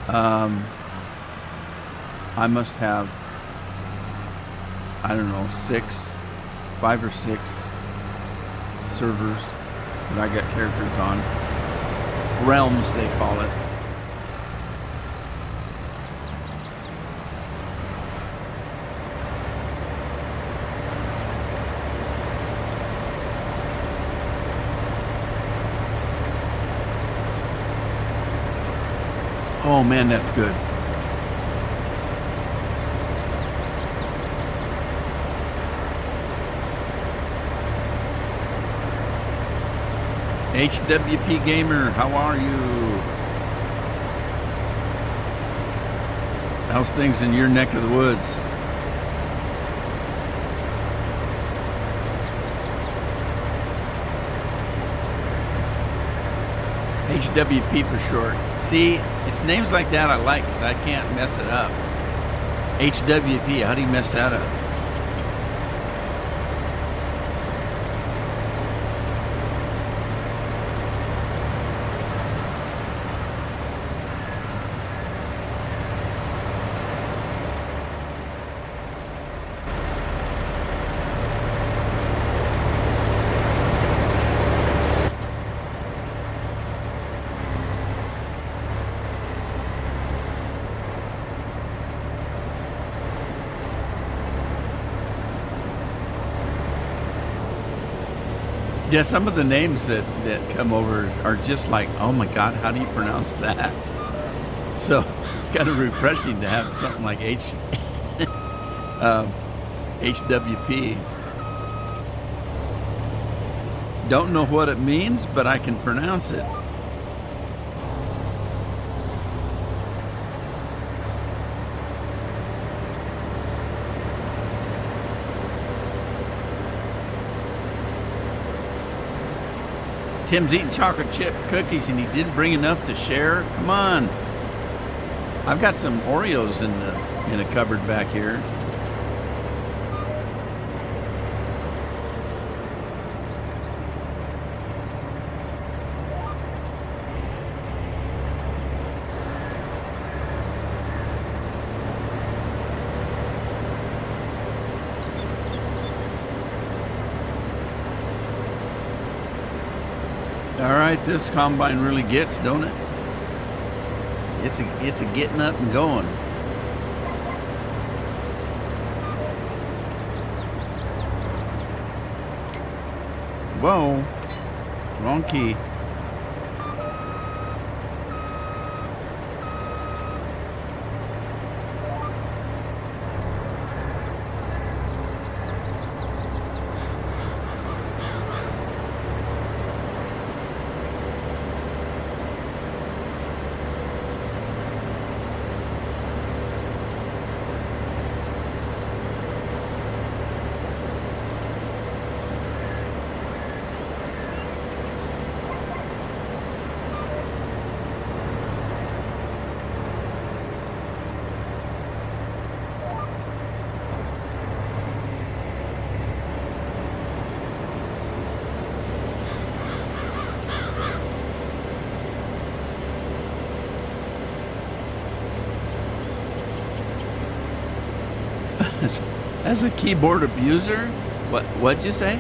I must have. I don't know, 5 or 6 servers that I got characters on. Realms, they call it. Oh man, that's good. HWP Gamer, how are you? How's things in your neck of the woods? HWP for short. See, it's names like that I like because I can't mess it up. HWP, how do you mess that up? Yeah, some of the names that come over are just like, oh my God, how do you pronounce that? So it's kind of refreshing to have something like HWP. Don't know what it means, but I can pronounce it. Tim's eating chocolate chip cookies and he didn't bring enough to share. Come on. I've got some Oreos in a cupboard back here. All right, this combine really gets, don't it? It's a getting up and going. Whoa, wrong key. As a keyboard abuser? What'd you say?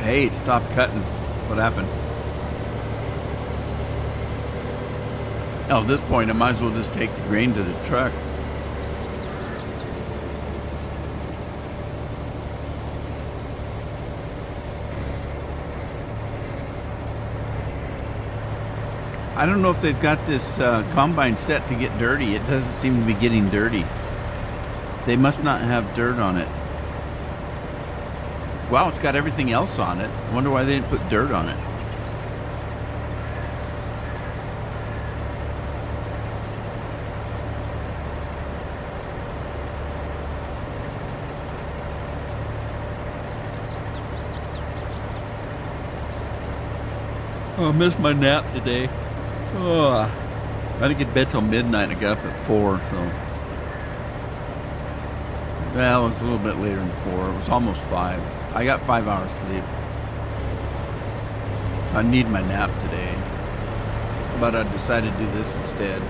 Hey, it stopped cutting. What happened? Oh, at this point, I might as well just take the grain to the truck. I don't know if they've got this combine set to get dirty. It doesn't seem to be getting dirty. They must not have dirt on it. Wow, it's got everything else on it. I wonder why they didn't put dirt on it. Oh, I missed my nap today. Oh, I didn't get to bed till midnight. I got up at 4, so. Well, it was a little bit later than 4. It was almost 5. I got 5 hours sleep. So I need my nap today. But I decided to do this instead.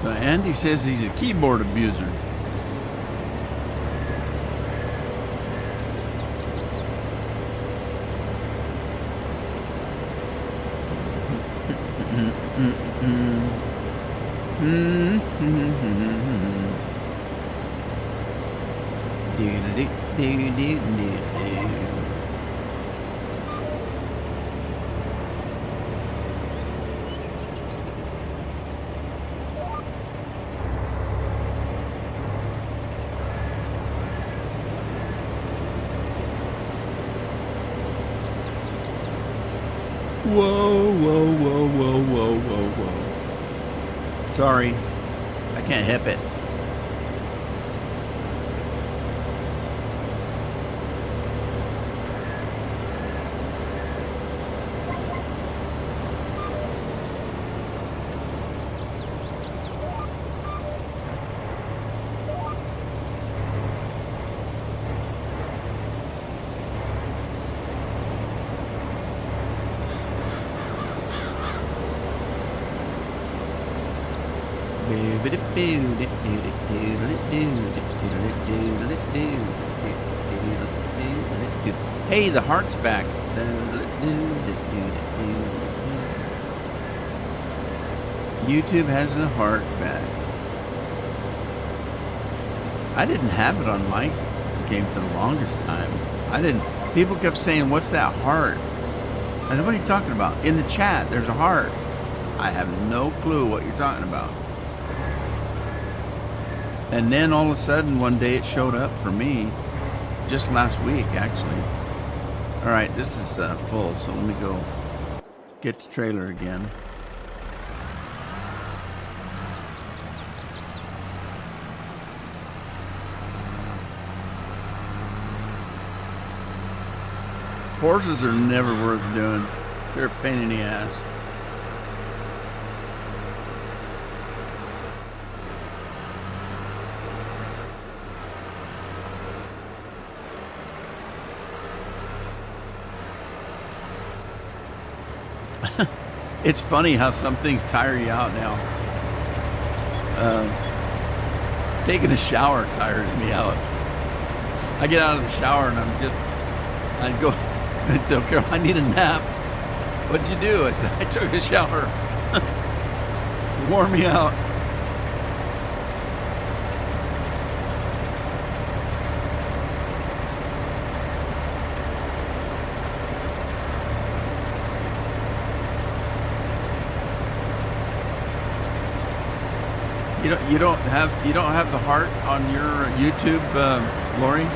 So Andy says he's a keyboard abuser. Whoa, whoa, whoa, whoa, whoa, whoa, whoa. Sorry, I can't help it. Hey, the heart's back. YouTube has a heart back. I didn't have it on my game for the longest time. I didn't. People kept saying, "What's that heart?" I said, "What are you talking about?" In the chat, there's a heart. I have no clue what you're talking about. And then all of a sudden, one day it showed up for me, just last week, actually. All right, this is full, so let me go get the trailer again. Horses are never worth doing. They're a pain in the ass. It's funny how some things tire you out now. Taking a shower tires me out. I get out of the shower and I go and tell Carol, I need a nap. What'd you do? I said, I took a shower. Wore me out. You don't have the heart on your YouTube, Lori?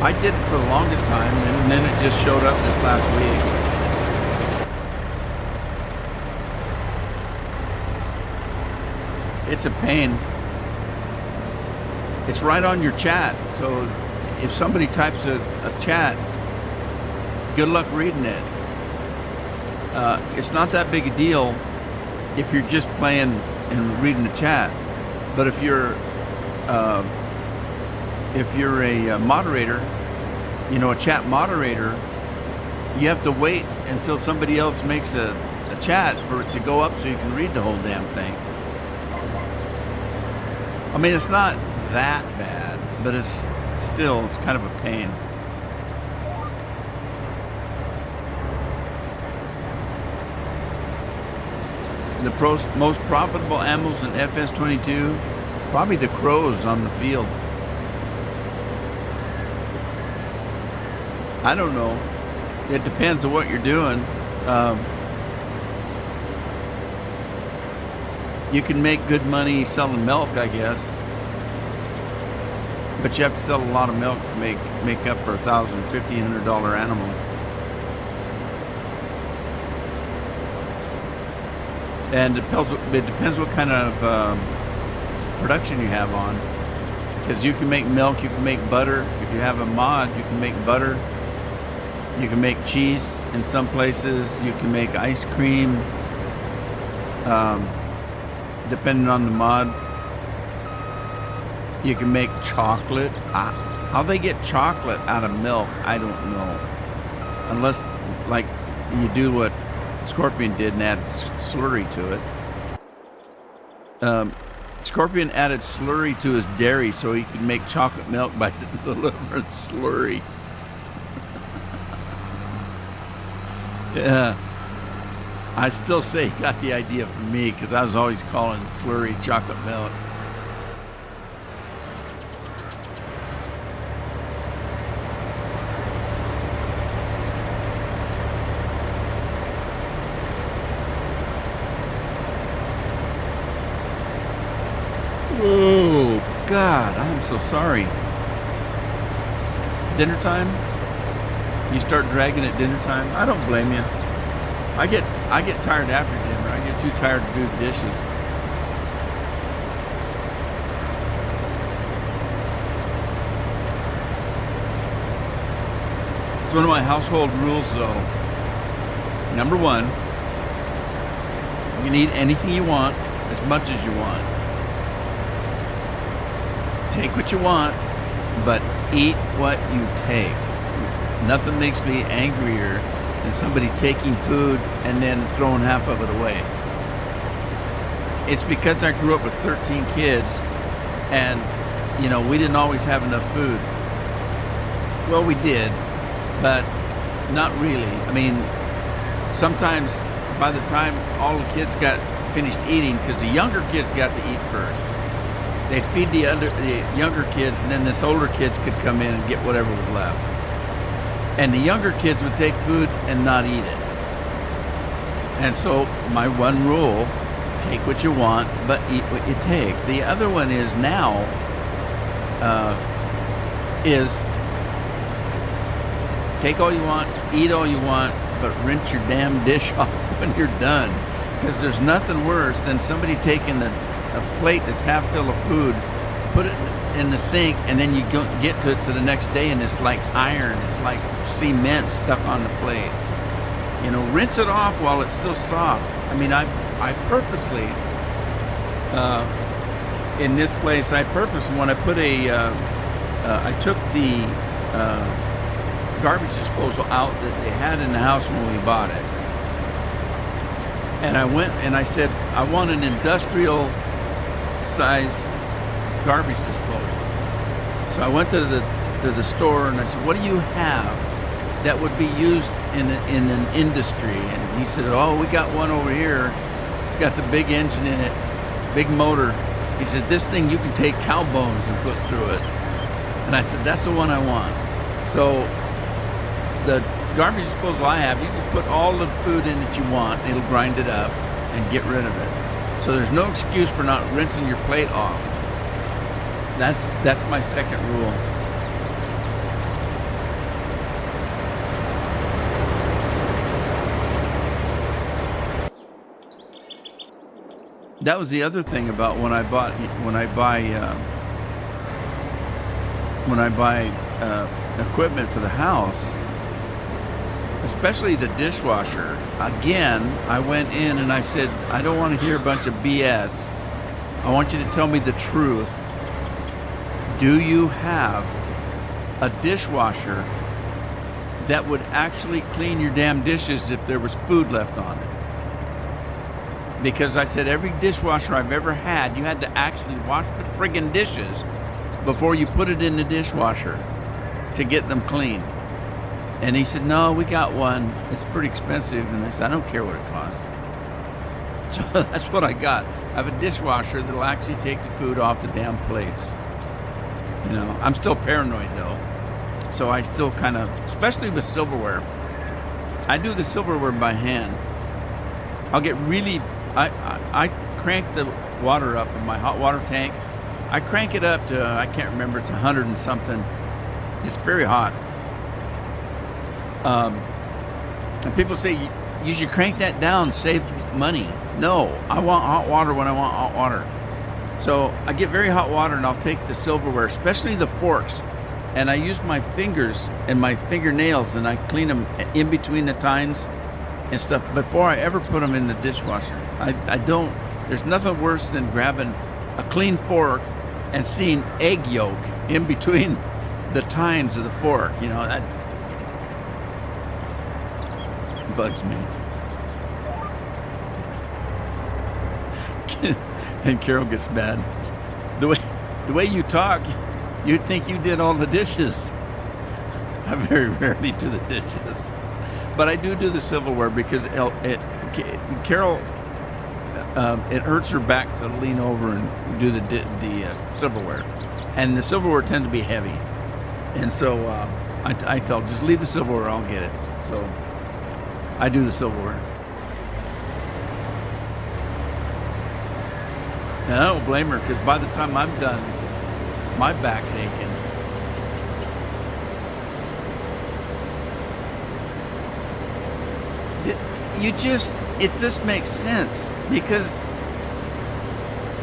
I did it for the longest time, and then it just showed up this last week. It's a pain. It's right on your chat, so if somebody types a chat, good luck reading it. It's not that big a deal if you're just playing and reading the chat, but if you're a moderator, a chat moderator, you have to wait until somebody else makes a chat for it to go up so you can read the whole damn thing. I mean, it's not that bad, but it's kind of a pain. The most profitable animals in FS22, probably the crows on the field. I don't know. It depends on what you're doing. You can make good money selling milk, I guess. But you have to sell a lot of milk to make up for $1,000, $1,500 animal. And it depends what kind of production you have on. Because you can make milk, you can make butter. If you have a mod, you can make butter. You can make cheese in some places. You can make ice cream, depending on the mod. You can make chocolate. How they get chocolate out of milk, I don't know. Unless, like, you do what Scorpion did and add slurry to it. Scorpion added slurry to his dairy so he could make chocolate milk by delivering slurry. Yeah. I still say he got the idea from me because I was always calling slurry chocolate milk. Oh, God, I'm so sorry. Dinner time? You start dragging at dinner time? I don't blame you. I get tired after dinner. I get too tired to do the dishes. It's one of my household rules, though. Number one, you can eat anything you want as much as you want. Take what you want, but eat what you take. Nothing makes me angrier than somebody taking food and then throwing half of it away. It's because I grew up with 13 kids and, we didn't always have enough food. Well, we did, but not really. I mean, sometimes by the time all the kids got finished eating, because the younger kids got to eat first, they'd feed the younger kids, and then this older kids could come in and get whatever was left. And the younger kids would take food and not eat it. And so my one rule, take what you want, but eat what you take. The other one is now, is take all you want, eat all you want, but rinse your damn dish off when you're done. Because there's nothing worse than somebody taking a plate that's half filled of food, put it in the sink, and then you get to it to the next day and it's like iron, it's like cement stuck on the plate. Rinse it off while it's still soft. I mean, I purposely, in this place, when I put I took the garbage disposal out that they had in the house when we bought it. And I went and I said, I want an industrial size garbage disposal. So I went to the store and I said, what do you have that would be used in an industry? And he said, oh, we got one over here. It's got the big engine in it, big motor. He said, this thing you can take cow bones and put through it. And I said, that's the one I want. So the garbage disposal I have, you can put all the food in that you want. It'll grind it up and get rid of it. So there's no excuse for not rinsing your plate off. That's my second rule. That was the other thing about when I buy equipment for the house, especially the dishwasher. Again, I went in and I said, I don't want to hear a bunch of BS. I want you to tell me the truth. Do you have a dishwasher that would actually clean your damn dishes if there was food left on it? Because I said every dishwasher I've ever had, you had to actually wash the friggin' dishes before you put it in the dishwasher to get them clean. And he said, no, we got one. It's pretty expensive. And I said, I don't care what it costs. So that's what I got. I have a dishwasher that'll actually take the food off the damn plates. I'm still paranoid though. So I still kind of, especially with silverware, I do the silverware by hand. I'll get really, I crank the water up in my hot water tank. I crank it up to, I can't remember, it's 100 and something. It's very hot. And people say, you should crank that down, save money. No, I want hot water when I want hot water. So I get very hot water and I'll take the silverware, especially the forks, and I use my fingers and my fingernails and I clean them in between the tines and stuff before I ever put them in the dishwasher. I don't, there's nothing worse than grabbing a clean fork and seeing egg yolk in between the tines of the fork. You know, that bugs me. And Carol gets mad. The way you talk, you'd think you did all the dishes. I very rarely do the dishes, but I do the silverware because Carol, it hurts her back to lean over and do the silverware, and the silverware tends to be heavy, and so I tell her, just leave the silverware, I'll get it. So I do the silverware. And I don't blame her, because by the time I'm done, my back's aching. It just makes sense, because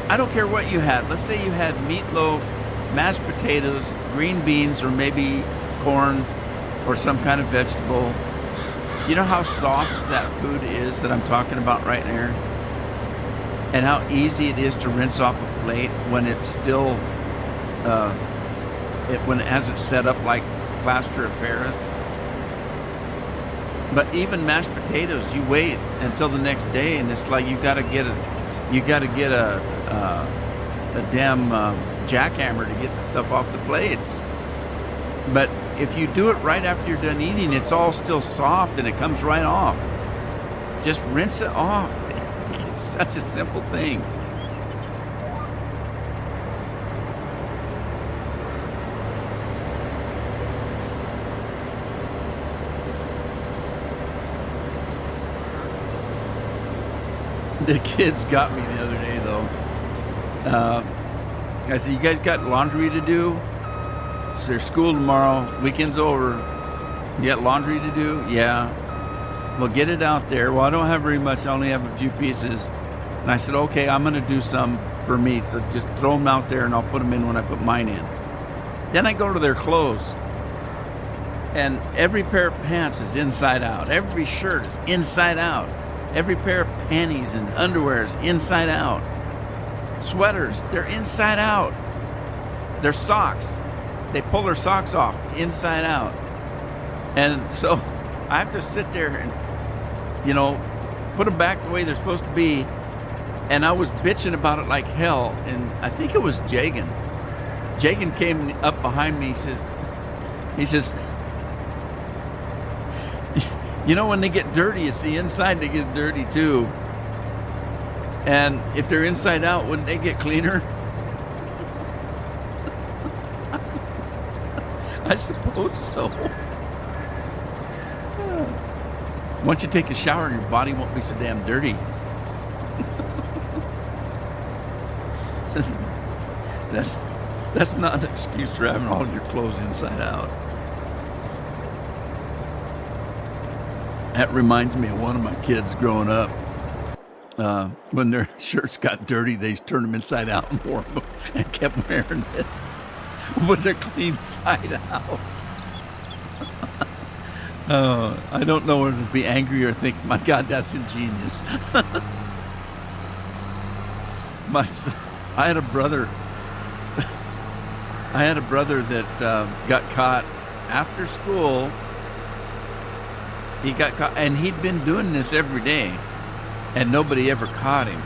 I don't care what you had. Let's say you had meatloaf, mashed potatoes, green beans, or maybe corn or some kind of vegetable. You know how soft that food is that I'm talking about right there? And how easy it is to rinse off a plate when it's still, when it hasn't set up like plaster of Paris. But even mashed potatoes, you wait until the next day, and it's like you got to get a damn jackhammer to get the stuff off the plates. But if you do it right after you're done eating, it's all still soft and it comes right off. Just rinse it off. It's such a simple thing. The kids got me the other day, though. I said, you guys got laundry to do? It's their school tomorrow. Weekend's over. You got laundry to do? Yeah. Well, get it out there. Well, I don't have very much. I only have a few pieces. And I said, okay, I'm going to do some for me. So just throw them out there and I'll put them in when I put mine in. Then I go to their clothes. And every pair of pants is inside out. Every shirt is inside out. Every pair of panties and underwear is inside out. Sweaters, they're inside out. Their socks, they pull their socks off inside out. And so I have to sit there and, put them back the way they're supposed to be. And I was bitching about it like hell. And I think it was Jagan. Jagan came up behind me. He says, when they get dirty, it's the inside that gets dirty too. And if they're inside out, wouldn't they get cleaner? I suppose so. Once you take a shower, your body won't be so damn dirty. So that's not an excuse for having all your clothes inside out. That reminds me of one of my kids growing up. When their shirts got dirty, they turned them inside out and wore them and kept wearing it with their clean side out. I don't know whether to be angry or think, my God, that's ingenious. I had a brother that got caught after school. He got caught, and he'd been doing this every day, and nobody ever caught him.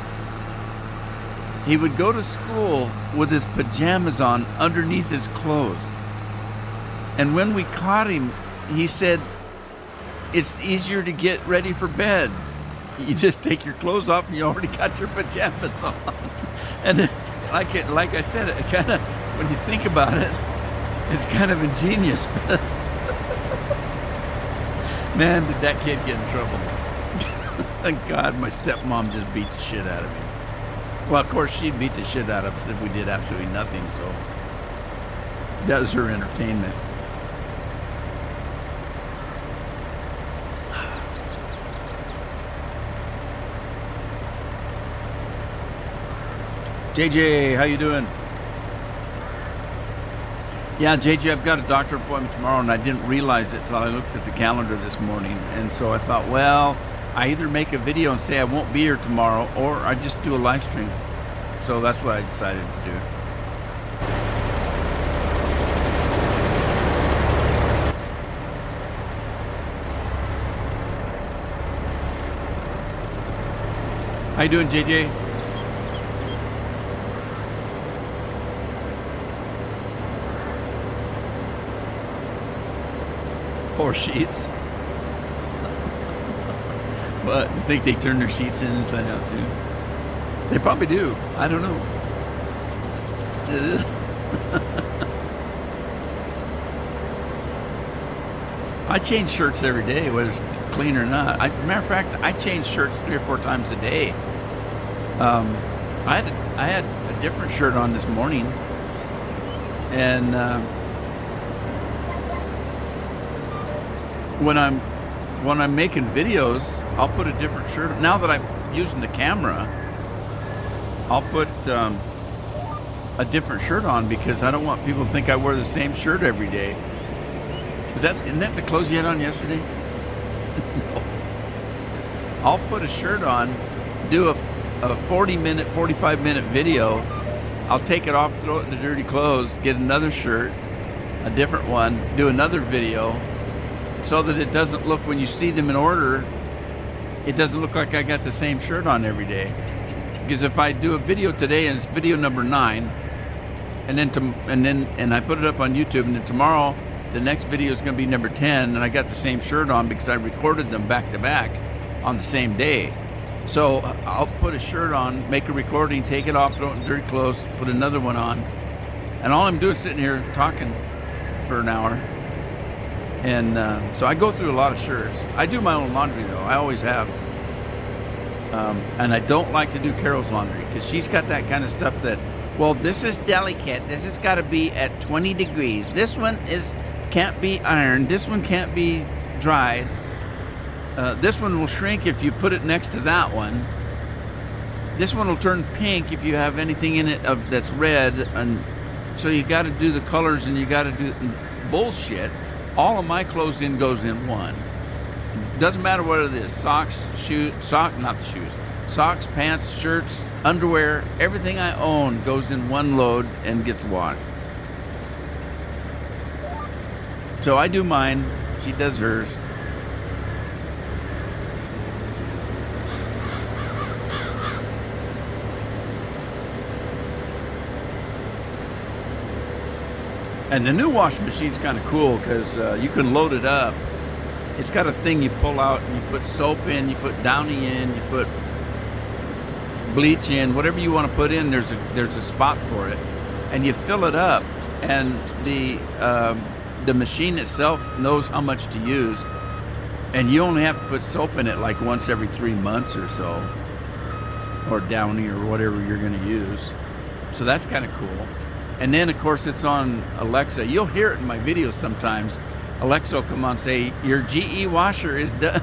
He would go to school with his pajamas on underneath his clothes. And when we caught him, he said, it's easier to get ready for bed. You just take your clothes off and you already got your pajamas on. And like I said, it kind of, when you think about it, It's kind of ingenious, but man, did that kid get in trouble. Thank God my stepmom just beat the shit out of me. Well, of course, she'd beat the shit out of us if we did absolutely nothing, so that was her entertainment. JJ, how you doing? Yeah, JJ, I've got a doctor appointment tomorrow, and I didn't realize it until I looked at the calendar this morning. And so I thought, well, I either make a video and say I won't be here tomorrow, or I just do a live stream. So that's what I decided to do. How you doing, JJ? Poor sheets. But you think they turn their sheets in inside out too? They probably do. I don't know. I change shirts every day, whether it's clean or not. Matter of fact, I change shirts 3 or 4 times a day. I had a different shirt on this morning, and when I'm making videos, I'll put a different shirt. Now that I'm using the camera, I'll put a different shirt on because I don't want people to think I wear the same shirt every day. Isn't that the clothes you had on yesterday? No. I'll put a shirt on, do a 40-minute, 45-minute video. I'll take it off, throw it in the dirty clothes, get another shirt, a different one, do another video, so that it doesn't look, when you see them in order, it doesn't look like I got the same shirt on every day. Because if I do a video today and it's video number 9, and I put it up on YouTube, and then tomorrow the next video is going to be number 10, and I got the same shirt on because I recorded them back to back on the same day. So I'll put a shirt on, make a recording, take it off, throw it in dirty clothes, put another one on, and all I'm doing is sitting here talking for an hour. And so I go through a lot of shirts. I do my own laundry, though. I always have. And I don't like to do Carol's laundry because she's got that kind of stuff that, well, this is delicate. This has got to be at 20 degrees. This one can't be ironed. This one can't be dried. This one will shrink if you put it next to that one. This one will turn pink if you have anything in it that's red. And so you got to do the colors, and you got to do bullshit. All of my goes in one. Doesn't matter what it is. Socks, socks, pants, shirts, underwear, everything I own goes in one load and gets washed. So I do mine, she does hers. And the new washing machine's kind of cool because you can load it up. It's got a thing you pull out, and you put soap in, you put Downy in, you put bleach in, whatever you want to put in. There's a spot for it, and you fill it up, and the machine itself knows how much to use, and you only have to put soap in it like once every 3 months or so, or Downy or whatever you're going to use. So that's kind of cool. And then, of course, it's on Alexa. You'll hear it in my videos sometimes. Alexa will come on and say, your GE washer is done.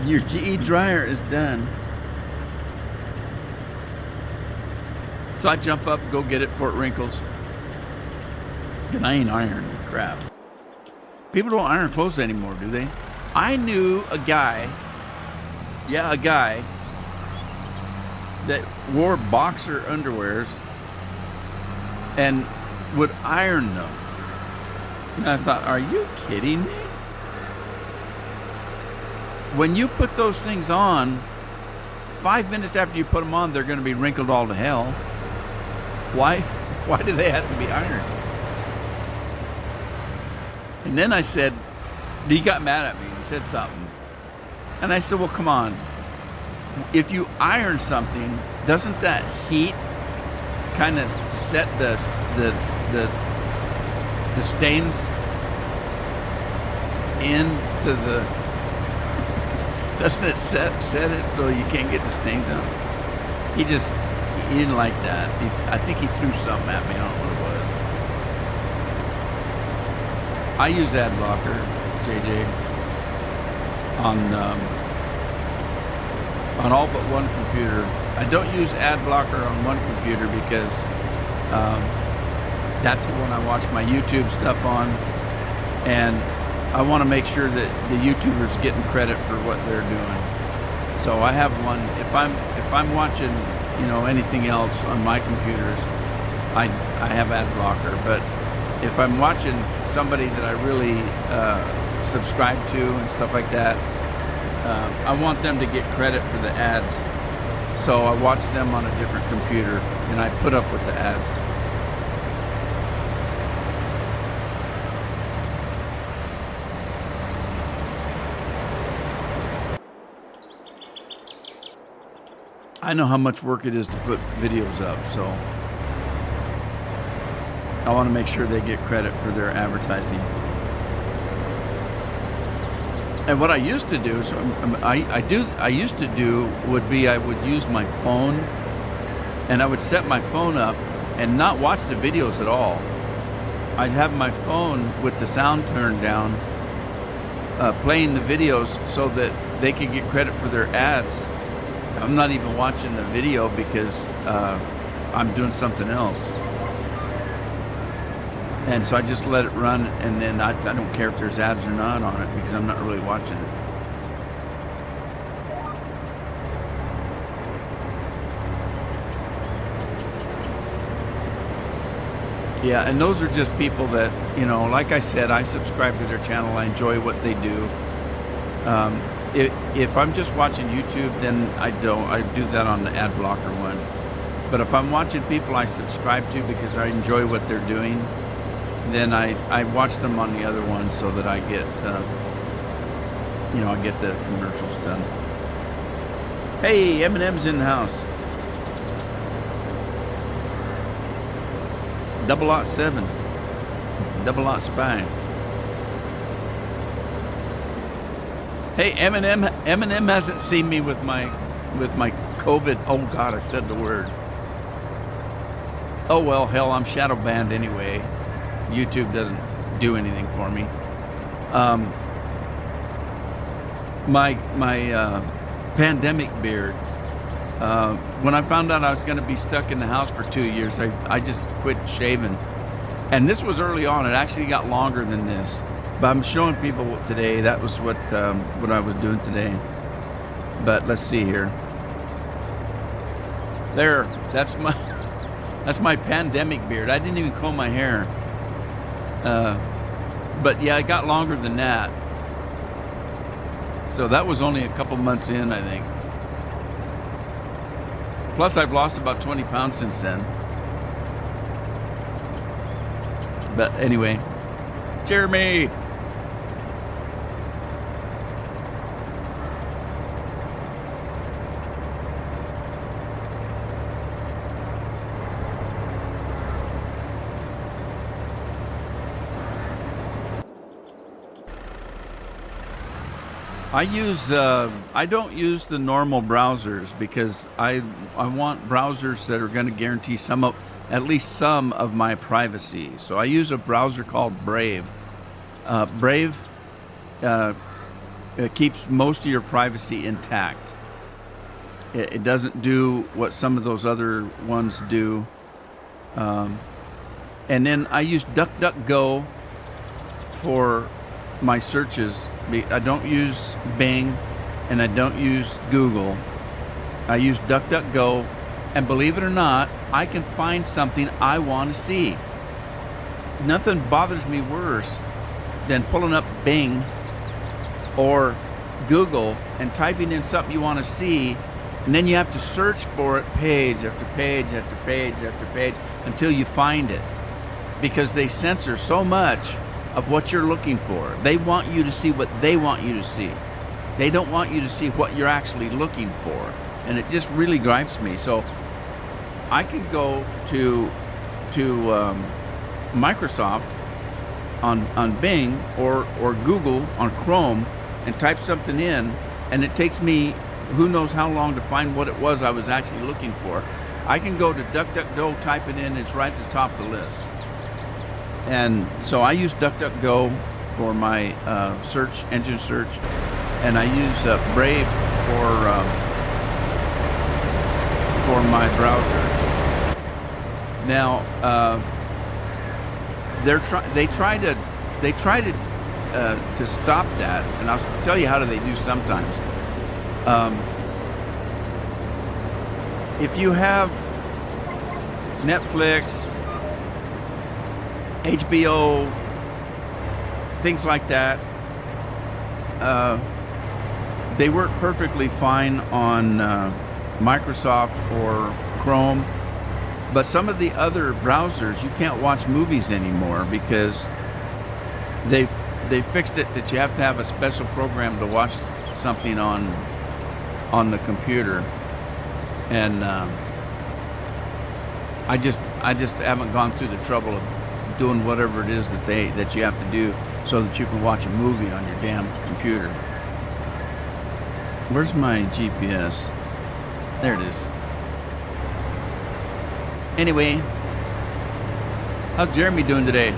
Your GE dryer is done. So I jump up, go get it before it wrinkles. And I ain't ironing crap. People don't iron clothes anymore, do they? I knew a guy that wore boxer underwears and would iron them. And I thought, are you kidding me? When you put those things on, 5 minutes after you put them on, they're going to be wrinkled all to hell. Why do they have to be ironed? And then I said, he got mad at me. He said something. And I said, well, come on. If you iron something, doesn't that heat kind of set the the stains into the, doesn't it set it so you can't get the stains out? He didn't like that. I think he threw something at me. I don't know what it was. I use ad blocker, JJ, on all but one computer. I don't use ad blocker on one computer because that's the one I watch my YouTube stuff on, and I want to make sure that the YouTubers getting credit for what they're doing. So I have one. If I'm watching, anything else on my computers, I have ad blocker. But if I'm watching somebody that I really subscribe to and stuff like that, I want them to get credit for the ads. So I watch them on a different computer and I put up with the ads. I know how much work it is to put videos up, so I want to make sure they get credit for their advertising. And what I used to do, I used to do would be I would use my phone, and I would set my phone up and not watch the videos at all. I'd have my phone with the sound turned down, playing the videos so that they could get credit for their ads. I'm not even watching the video because I'm doing something else. And so I just let it run, and then I don't care if there's ads or not on it because I'm not really watching it. Yeah, and those are just people that, like I said, I subscribe to their channel. I enjoy what they do. If I'm just watching YouTube, then I do that on the ad blocker one. But if I'm watching people I subscribe to because I enjoy what they're doing, then I watch them on the other one so that I get, I get the commercials done. Hey, Eminem's in the house. 007, 00 Spy. Hey, Eminem hasn't seen me with my COVID. Oh God, I said the word. Oh well, hell, I'm shadow banned anyway. YouTube doesn't do anything for me. My pandemic beard. When I found out I was going to be stuck in the house for 2 years, I just quit shaving. And this was early on. It actually got longer than this. But I'm showing people today. That was what I was doing today. But let's see here. There, that's my pandemic beard. I didn't even comb my hair. But yeah, it got longer than that. So that was only a couple months in, I think. Plus, I've lost about 20 pounds since then. But anyway, Jeremy. I don't use the normal browsers because I want browsers that are going to guarantee at least some of my privacy. So I use a browser called Brave. Brave it keeps most of your privacy intact. It doesn't do what some of those other ones do. And then I use DuckDuckGo for my searches. I don't use Bing and I don't use Google. I use DuckDuckGo, and believe it or not, I can find something I want to see. Nothing bothers me worse than pulling up Bing or Google and typing in something you want to see, and then you have to search for it page after page after page after page until you find it, because they censor so much of what you're looking for. They want you to see what they want you to see. They don't want you to see what you're actually looking for. And it just really gripes me. So I can go to Microsoft on Bing or Google on Chrome and type something in, and it takes me who knows how long to find what it was I was actually looking for. I can go to DuckDuckGo, type it in, it's right at the top of the list. And so I use DuckDuckGo for my engine search, and I use Brave for my browser. Now, they try to stop that, and I'll tell you how they do sometimes. If you have Netflix, HBO, things like that, they work perfectly fine on Microsoft or Chrome. But some of the other browsers, you can't watch movies anymore because they fixed it that you have to have a special program to watch something on the computer. And I just haven't gone through the trouble of doing whatever it is that you have to do so that you can watch a movie on your damn computer. Where's my GPS? There it is. Anyway, how's Jeremy doing today?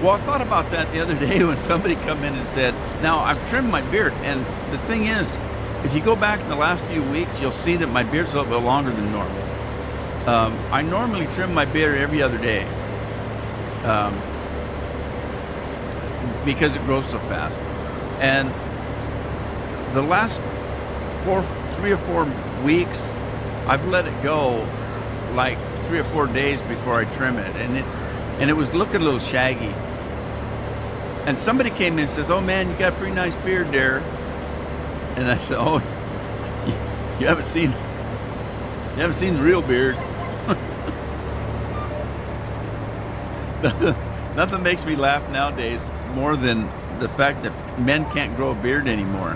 Well, I thought about that the other day when somebody come in and said, now I've trimmed my beard, and the thing is, if you go back in the last few weeks, you'll see that my beard's a little bit longer than normal. I normally trim my beard every other day because it grows so fast. And the last 3 or 4 weeks, I've let it go like 3 or 4 days before I trim it, and it was looking a little shaggy. And somebody came in and says, "Oh man, you got a pretty nice beard there." And I said, "Oh, you haven't seen the real beard." Nothing makes me laugh nowadays more than the fact that men can't grow a beard anymore.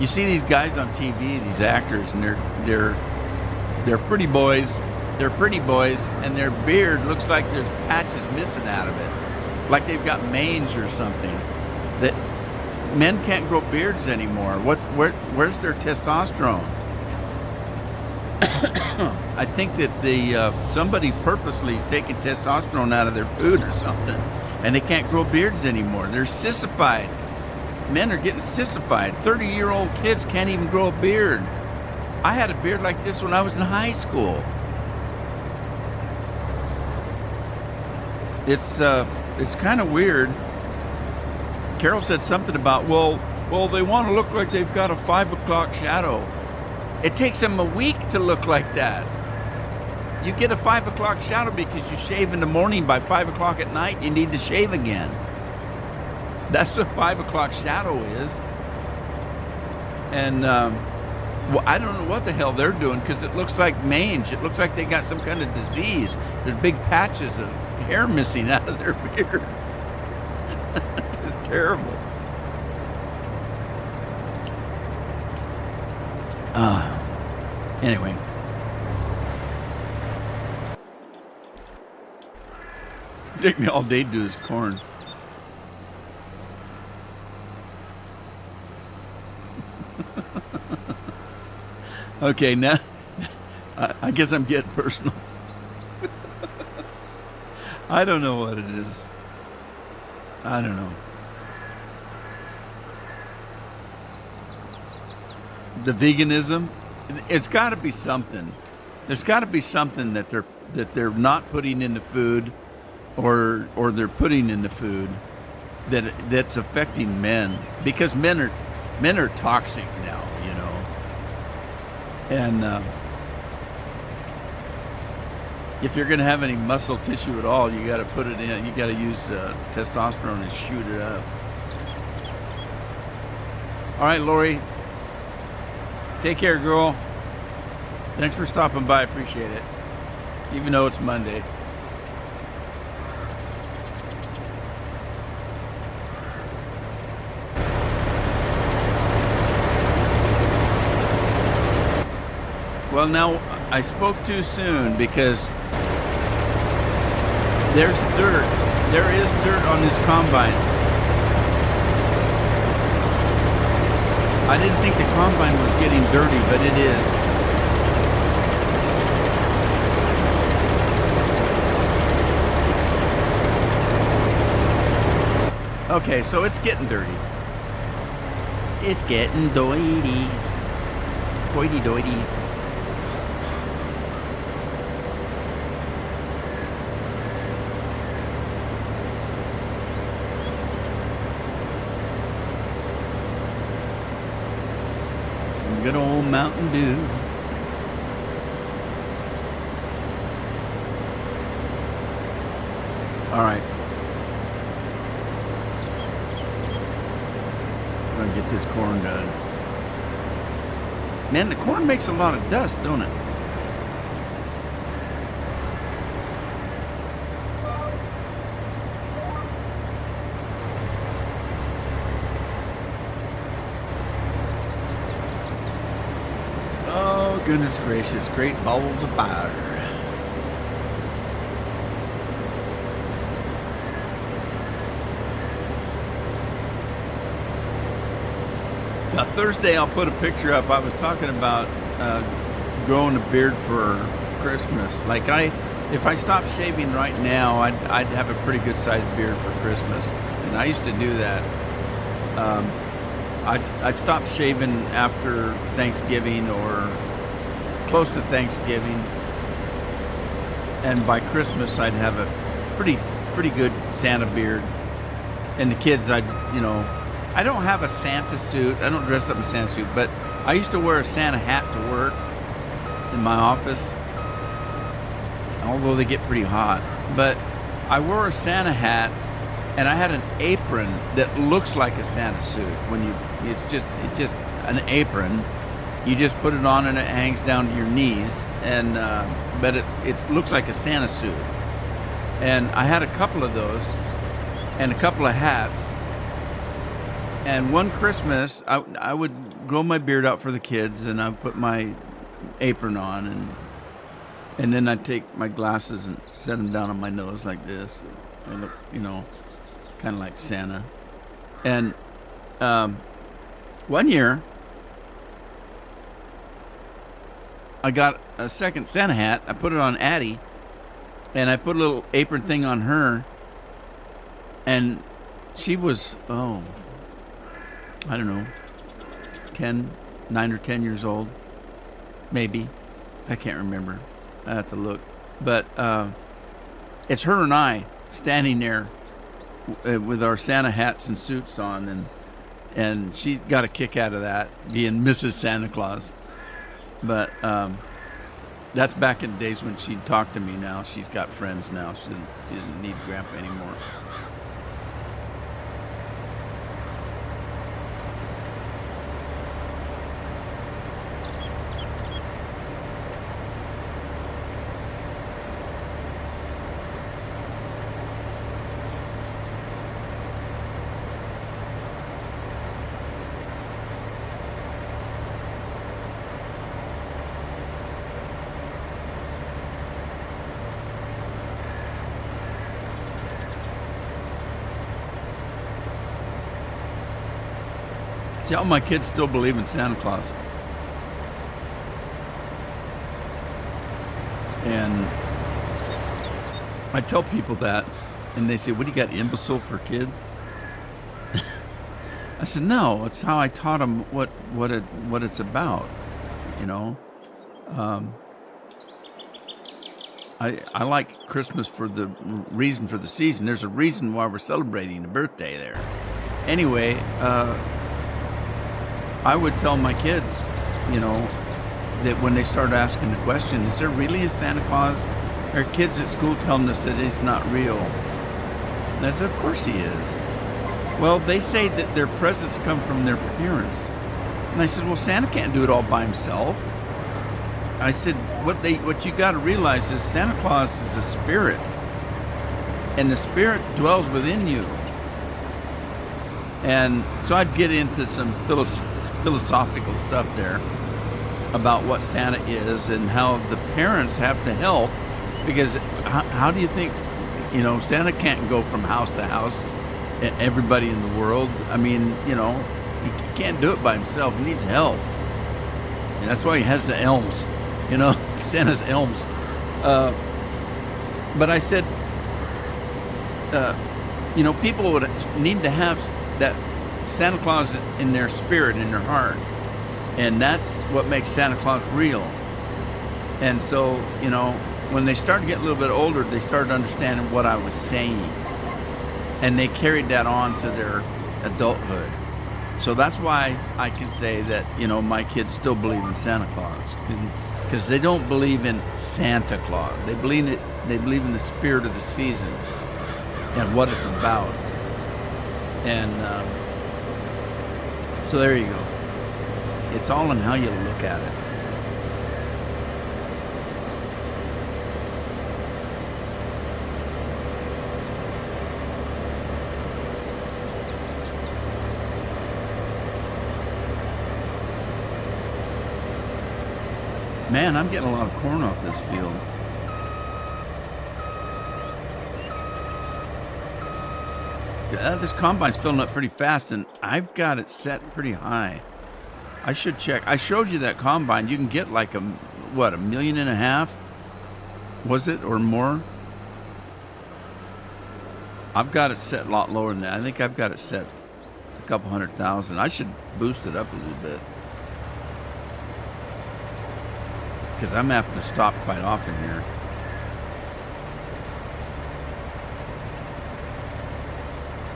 You see these guys on TV, these actors, and they're pretty boys. They're pretty boys, and their beard looks like there's patches missing out of it, like they've got mange or something. That men can't grow beards anymore. Where's their testosterone? I think that somebody purposely is taking testosterone out of their food or something, and they can't grow beards anymore. They're sissified. Men are getting sissified. 30-year-old kids can't even grow a beard. I had a beard like this when I was in high school. It's kind of weird. Carol said something about, well, they want to look like they've got a 5 o'clock shadow. It takes them a week to look like that. You get a 5 o'clock shadow because you shave in the morning. By 5 o'clock at night, you need to shave again. That's what 5 o'clock shadow is. And well, I don't know what the hell they're doing because it looks like mange. It looks like they got some kind of disease. There's big patches of hair missing out of their beard. It's terrible. Anyway. It's gonna take me all day to do this corn. Okay, now I guess I'm getting personal. I don't know what it is. I don't know. The veganism, it's got to be something. There's got to be something that they're not putting in the food, or they're putting in the food that's affecting men, because men are toxic now, you know. And if you're going to have any muscle tissue at all, you got to put it in. You got to use testosterone and shoot it up. All right, Lori. Take care, girl. Thanks for stopping by. Appreciate it. Even though it's Monday. Well, now I spoke too soon because there's dirt. There is dirt on this combine. I didn't think the combine was getting dirty, but it is. Okay, so it's getting dirty. It's getting doity. Doity. Good old Mountain Dew. All right. I'm gonna get this corn done. Man, the corn makes a lot of dust, don't it? Oh, goodness gracious. Great balls of fire. Thursday, I'll put a picture up. I was talking about growing a beard for Christmas. Like if I stopped shaving right now, I'd have a pretty good sized beard for Christmas. And I used to do that. I'd stop shaving after Thanksgiving or close to Thanksgiving, and by Christmas I'd have a pretty good Santa beard. And the kids, I don't have a Santa suit. I don't dress up in a Santa suit, but I used to wear a Santa hat to work in my office, although they get pretty hot. But I wore a Santa hat, and I had an apron that looks like a Santa suit. It's just an apron. You just put it on and it hangs down to your knees, and but it looks like a Santa suit. And I had a couple of those, and a couple of hats. And one Christmas, I would grow my beard out for the kids, and I'd put my apron on, and then I'd take my glasses and set them down on my nose like this. I look, kind of like Santa. And one year, I got a second Santa hat. I put it on Addie, and I put a little apron thing on her, and she was, I don't know, 9 or 10 years old, maybe. I can't remember. I have to look. But it's her and I standing there with our Santa hats and suits on, and she got a kick out of that, being Mrs. Santa Claus. But that's back in the days when she'd talk to me. Now she's got friends now. She doesn't need Grandpa anymore. See, all my kids still believe in Santa Claus. And I tell people that, and they say, "What do you got, imbecile for kid?" I said, "No, it's how I taught them what it's about, I like Christmas for the reason for the season. There's a reason why we're celebrating a birthday there. Anyway, I would tell my kids, that when they start asking the question, is there really a Santa Claus? Our kids at school telling us that he's not real. And I said, of course he is. Well, they say that their presents come from their parents. And I said, well, Santa can't do it all by himself. I said, what you got to realize is Santa Claus is a spirit, and the spirit dwells within you. And so I'd get into some philosophical stuff there. about what Santa is and how the parents have to help, because how do you think, Santa can't go from house to house, everybody in the world. I mean, he can't do it by himself. He needs help. And that's why he has the elms, Santa's elms. But I said, people would need to have that Santa Claus in their spirit, in their heart. And that's what makes Santa Claus real. And so, when they started getting a little bit older, they started understanding what I was saying. And they carried that on to their adulthood. So that's why I can say that, my kids still believe in Santa Claus. Because they don't believe in Santa Claus. They believe in the spirit of the season and what it's about. And so there you go. It's all in how you look at it. Man, I'm getting a lot of corn off this field. This combine's filling up pretty fast, and I've got it set pretty high. I should check. I showed you that combine. You can get like $1.5 million? Was it, or more? I've got it set a lot lower than that. I think I've got it set a couple 100,000. I should boost it up a little bit, because I'm having to stop quite often here.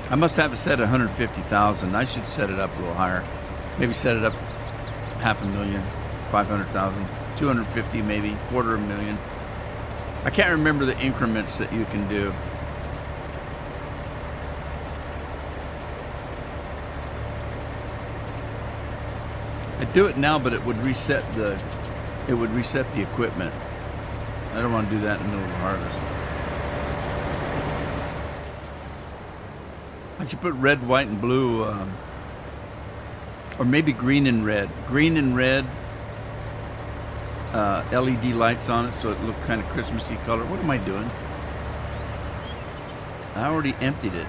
I must have it set at 150,000. I should set it up a little higher. Maybe set it up 500,000, 500,000, 250 maybe, $250,000. I can't remember the increments that you can do. I'd do it now, but it would reset the equipment. I don't want to do that in the middle of the harvest. I should put red, white, and blue, or maybe green and red. Green and red LED lights on it, so it looked kind of Christmassy color. What am I doing? I already emptied it.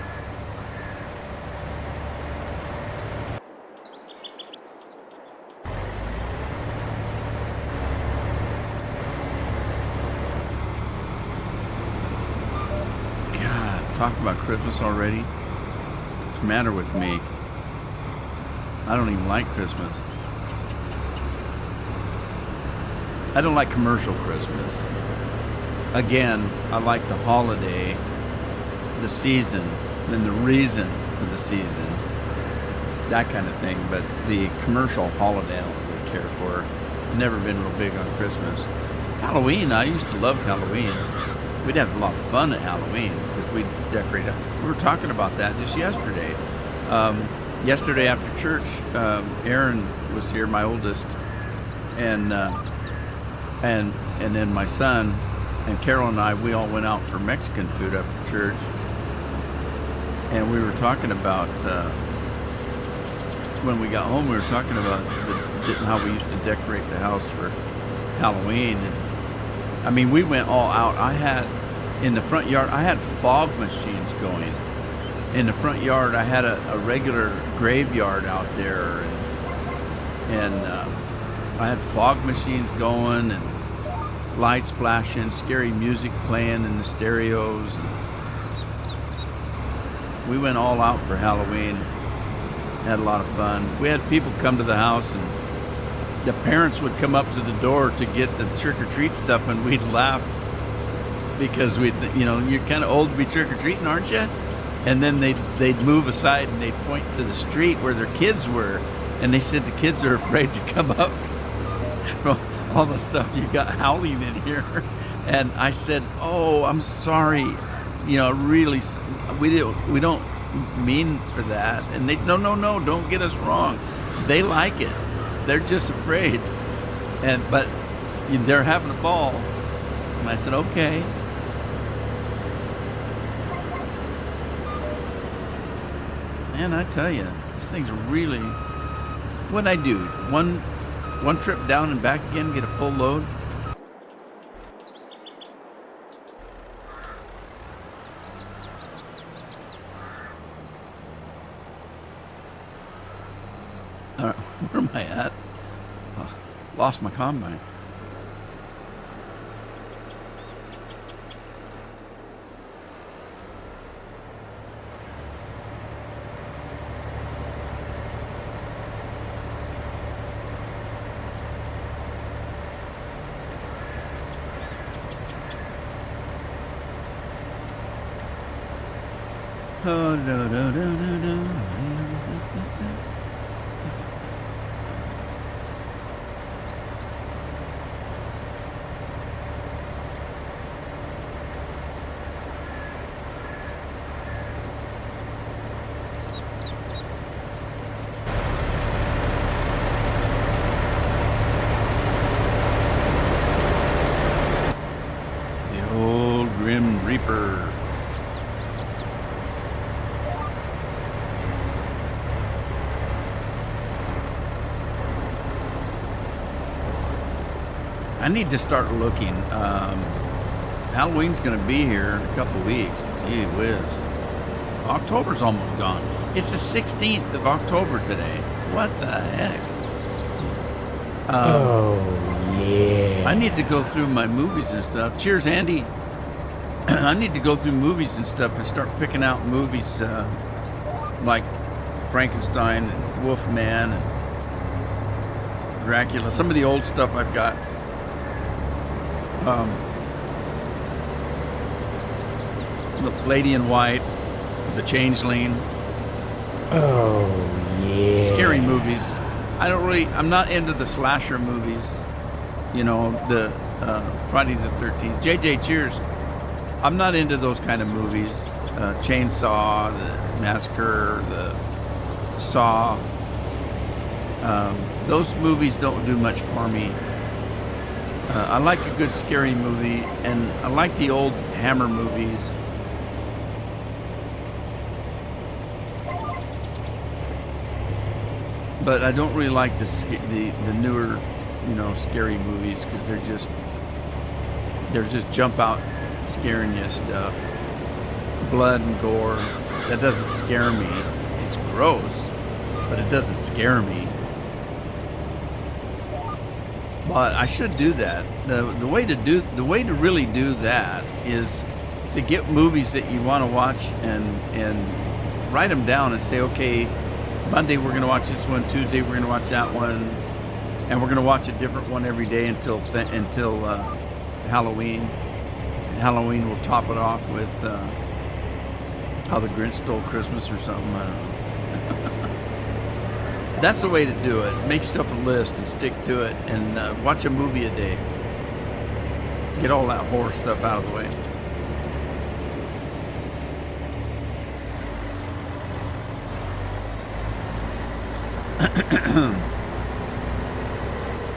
God, talk about Christmas already? What's the matter with me? I don't even like Christmas. I don't like commercial Christmas. Again, I like the holiday, the season, then the reason for the season, that kind of thing. But the commercial holiday I don't really care for. I've never been real big on Christmas. Halloween, I used to love Halloween. We'd have a lot of fun at Halloween because we'd decorate. We were talking about that just yesterday. Yesterday after church, Aaron was here, my oldest, and then my son and Carol and I, we all went out for Mexican food after church, and we were talking about when we got home. We were talking about how we used to decorate the house for Halloween, and I mean, we went all out. I had in the front yard, I had fog machines going. In the front yard, I had a regular graveyard out there, and I had fog machines going and lights flashing, scary music playing in the stereos. We went all out for Halloween. Had a lot of fun. We had people come to the house, and the parents would come up to the door to get the trick-or-treat stuff, and we'd laugh because you're kind of old to be trick-or-treating, aren't you? And then they'd move aside and they'd point to the street where their kids were, and they said the kids are afraid to come up from all the stuff you got howling in here. And I said, "Oh, I'm sorry, really, we don't mean for that." And they said, no, don't get us wrong. They like it. They're just afraid, but they're having a ball. And I said, "Okay." Man, I tell you, this thing's really. What'd I do? one trip down and back again, get a full load. Where am I at? Lost my combine. Oh, no, no, no, no, no. The old Grim Reaper. I need to start looking. Halloween's going to be here in a couple weeks. Gee whiz. October's almost gone. It's the 16th of October today. What the heck? Yeah. I need to go through my movies and stuff. Cheers, Andy. I need to go through movies and stuff and start picking out movies like Frankenstein and Wolfman and Dracula. Some of the old stuff I've got. The Lady in White, The Changeling. Yeah. Scary movies. I'm not into the slasher movies. You know, the Friday the 13th. JJ, cheers. I'm not into those kind of movies. Chainsaw, the Massacre, the Saw. Those movies don't do much for me. I like a good scary movie, and I like the old Hammer movies. But I don't really like the newer, scary movies because they're just jump out scaring you stuff. Blood and gore, that doesn't scare me. It's gross, but it doesn't scare me. But I should do that. The way to really do that is to get movies that you want to watch and write them down and say, okay, Monday we're going to watch this one, Tuesday we're going to watch that one, and we're going to watch a different one every day until Halloween. And Halloween will top it off with How the Grinch Stole Christmas or something. I don't know. That's the way to do it. Make stuff a list and stick to it, and watch a movie a day. Get all that horror stuff out of the way.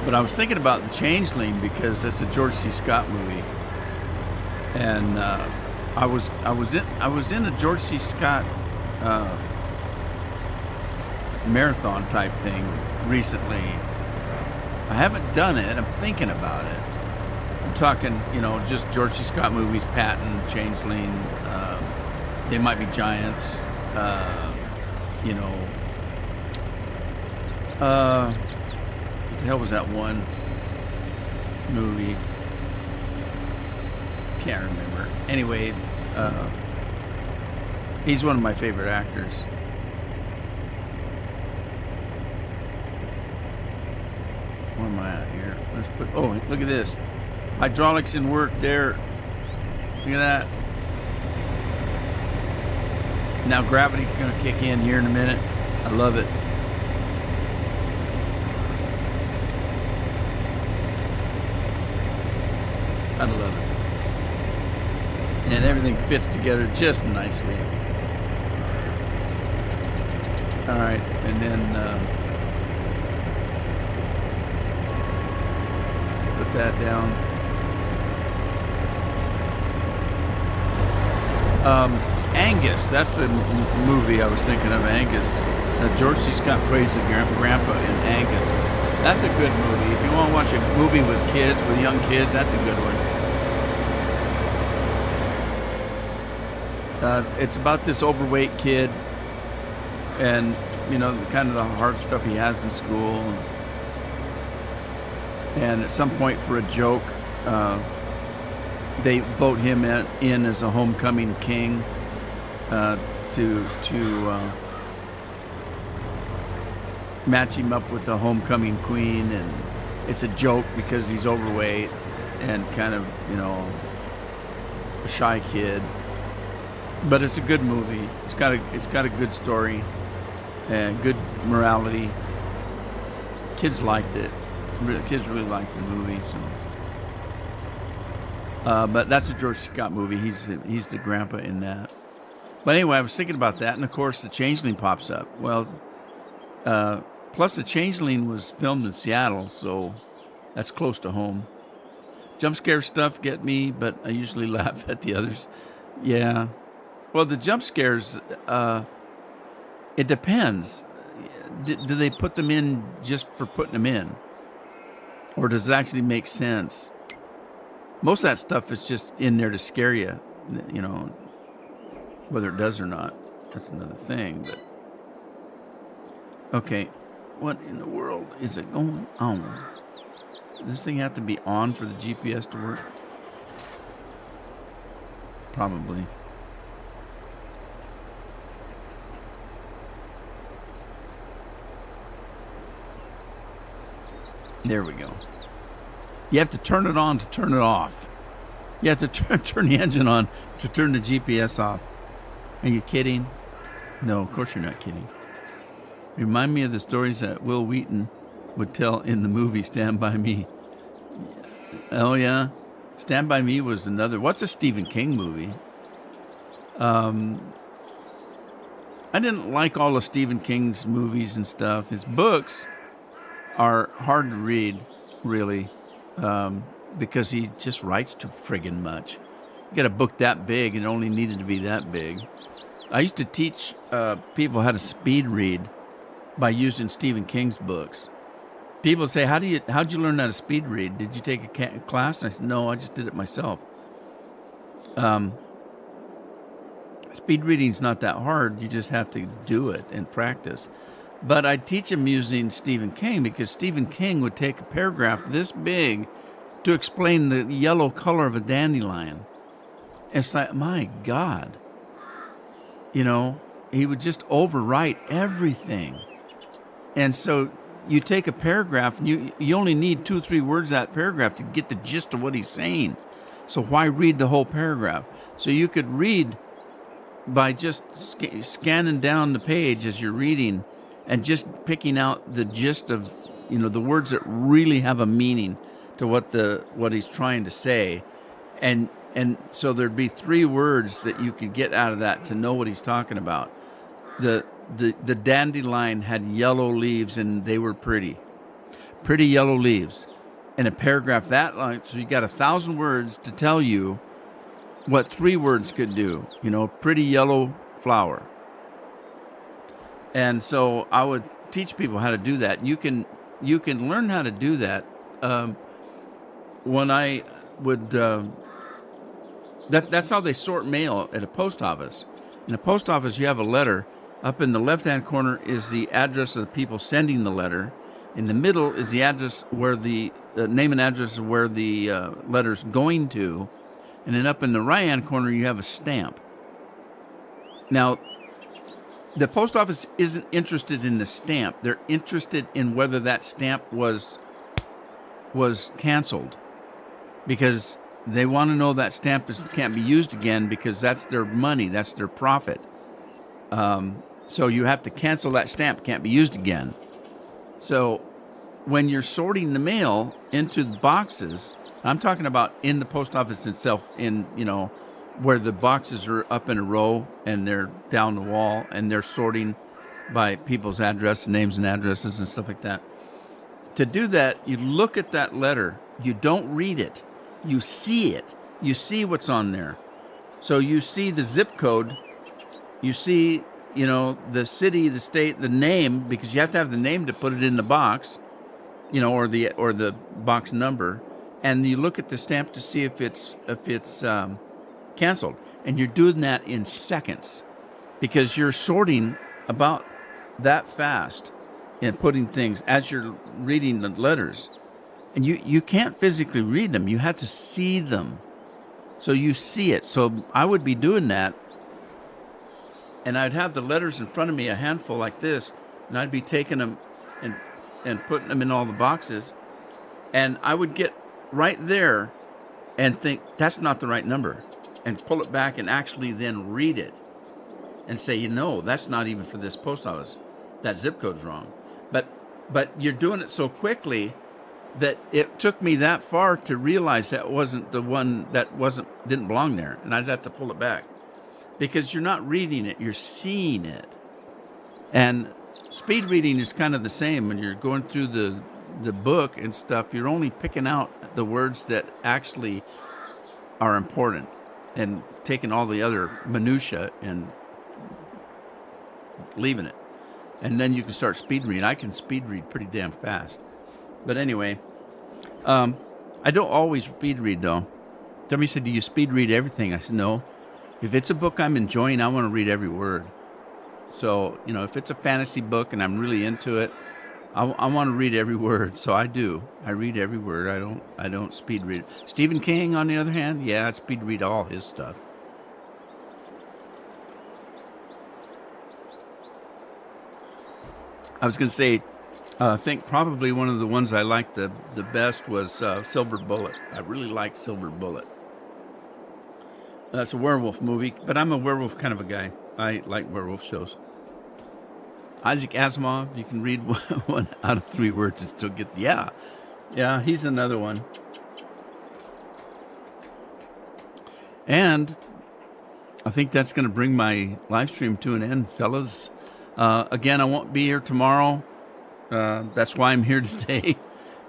But I was thinking about The Changeling because it's a George C. Scott movie, and I was in a George C. Scott marathon type thing recently. I haven't done it. I'm thinking about it. I'm talking, just George C. Scott movies: Patton, Changeling, They Might Be Giants. What the hell was that one movie? Can't remember. Anyway, he's one of my favorite actors. Where am I at here? Let's put. Oh, look at this. Hydraulics in work there. Look at that. Now gravity's going to kick in here in a minute. I love it. I love it. And everything fits together just nicely. All right, and then put that down. Angus, that's the movie I was thinking of. Angus. George C. Scott plays the grandpa in Angus. That's a good movie. If you want to watch a movie with kids, with young kids, that's a good one. It's about this overweight kid and, kind of the hard stuff he has in school. And at some point, for a joke, they vote him in as a homecoming king to match him up with the homecoming queen. And it's a joke because he's overweight and kind of, a shy kid. But it's a good movie. It's got a good story and good morality. Kids liked it. Kids really liked the movie. So, but that's a George Scott movie. He's the grandpa in that. But anyway, I was thinking about that, and of course, The Changeling pops up. Well, plus The Changeling was filmed in Seattle, so that's close to home. Jump scare stuff get me, but I usually laugh at the others. Yeah. Well, the jump scares, it depends. Do they put them in just for putting them in? Or does it actually make sense? Most of that stuff is just in there to scare you, whether it does or not. That's another thing. But okay, what in the world is it going on? Does this thing have to be on for the GPS to work? Probably. There we go. You have to turn it on to turn it off. You have to turn the engine on to turn the GPS off. Are you kidding? No, of course you're not kidding. Remind me of the stories that Will Wheaton would tell in the movie Stand By Me. Oh, yeah. Stand By Me was another. What's a Stephen King movie? I didn't like all of Stephen King's movies and stuff. His books are hard to read, really, because he just writes too friggin' much. You got a book that big and it only needed to be that big. I used to teach people how to speed read by using Stephen King's books. People say, how'd you learn how to speed read? Did you take a class? And I said, no, I just did it myself. Speed reading's not that hard. You just have to do it and practice. But I teach them using Stephen King because Stephen King would take a paragraph this big to explain the yellow color of a dandelion. It's like, my God. He would just overwrite everything. And so you take a paragraph and you only need 2 or 3 words of that paragraph to get the gist of what he's saying. So why read the whole paragraph? So you could read by just scanning down the page as you're reading and just picking out the gist of, the words that really have a meaning to what he's trying to say. And so there'd be 3 words that you could get out of that to know what he's talking about. The dandelion had yellow leaves and they were pretty yellow leaves. In a paragraph that long, so you got 1,000 words to tell you what 3 words could do. Pretty yellow flower. And so I would teach people how to do that. You can learn how to do that. When I would, that's how they sort mail at a post office. In a post office, you have a letter. Up in the left-hand corner is the address of the people sending the letter. In the middle is the address where the name and address of where the letter's going to. And then up in the right-hand corner, you have a stamp. Now, the post office isn't interested in the stamp. They're interested in whether that stamp was canceled, because they want to know that stamp can't be used again, because that's their money, that's their profit. So you have to cancel that stamp, can't be used again. So when you're sorting the mail into the boxes, I'm talking about in the post office itself, where the boxes are up in a row and they're down the wall and they're sorting by people's address, names and addresses and stuff like that. To do that, you look at that letter. You don't read it. You see it. You see what's on there. So you see the zip code. You see, the city, the state, the name, because you have to have the name to put it in the box. or the box number, and you look at the stamp to see if it's canceled, and you're doing that in seconds because you're sorting about that fast and putting things as you're reading the letters, and you can't physically read them. You have to see them, so you see it. So I would be doing that, and I'd have the letters in front of me, a handful like this, and I'd be taking them and putting them in all the boxes, and I would get right there and think that's not the right number, and pull it back and actually then read it and say, that's not even for this post office. That zip code's wrong. But you're doing it so quickly that it took me that far to realize that wasn't the one didn't belong there, and I'd have to pull it back because you're not reading it, you're seeing it. And speed reading is kind of the same. When you're going through the book and stuff, you're only picking out the words that actually are important and taking all the other minutia and leaving it. And then you can start speed reading. I can speed read pretty damn fast. But anyway, I don't always speed read, though. Somebody said, do you speed read everything? I said, no. If it's a book I'm enjoying, I want to read every word. So, if it's a fantasy book and I'm really into it, I want to read every word. So I do. I read every word. I don't speed read. Stephen King, on the other hand, yeah, I'd speed read all his stuff. I was going to say, I think probably one of the ones I liked the best was Silver Bullet. I really liked Silver Bullet. That's a werewolf movie, but I'm a werewolf kind of a guy. I like werewolf shows. Isaac Asimov, you can read one out of 3 words and still get, yeah, he's another one. And I think that's going to bring my live stream to an end, fellas. Again, I won't be here tomorrow. That's why I'm here today,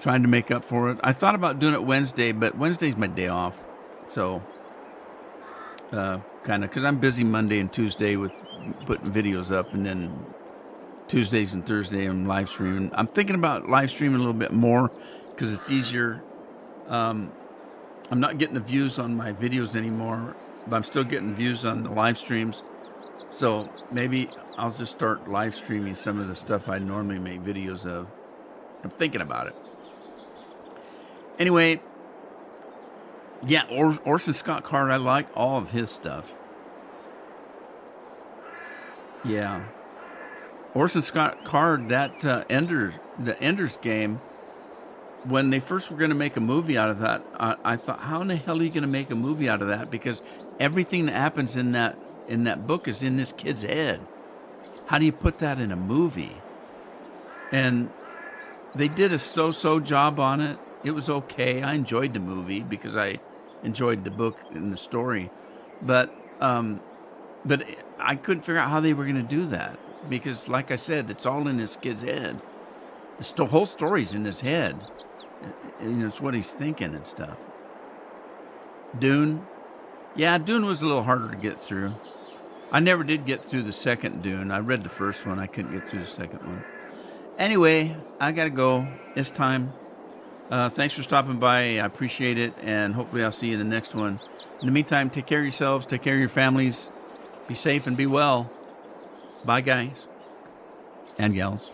trying to make up for it. I thought about doing it Wednesday, but Wednesday's my day off. So, kind of, because I'm busy Monday and Tuesday with putting videos up, and then Tuesdays and Thursday I'm live streaming. I'm thinking about live streaming a little bit more because it's easier. I'm not getting the views on my videos anymore, but I'm still getting views on the live streams. So maybe I'll just start live streaming some of the stuff I normally make videos of. I'm thinking about it. Anyway, yeah, Orson Scott Card, I like all of his stuff. Yeah. Orson Scott Card, that the Ender's Game, when they first were going to make a movie out of that, I thought, how in the hell are you going to make a movie out of that? Because everything that happens in that book is in this kid's head. How do you put that in a movie? And they did a so-so job on it. It was okay. I enjoyed the movie because I enjoyed the book and the story. But I couldn't figure out how they were going to do that. Because, like I said, it's all in this kid's head. The whole story's in his head. It's what he's thinking and stuff. Dune. Yeah, Dune was a little harder to get through. I never did get through the second Dune. I read the first one. I couldn't get through the second one. Anyway, I got to go. It's time. Thanks for stopping by. I appreciate it. And hopefully I'll see you in the next one. In the meantime, take care of yourselves. Take care of your families. Be safe and be well. Bye, guys and gals.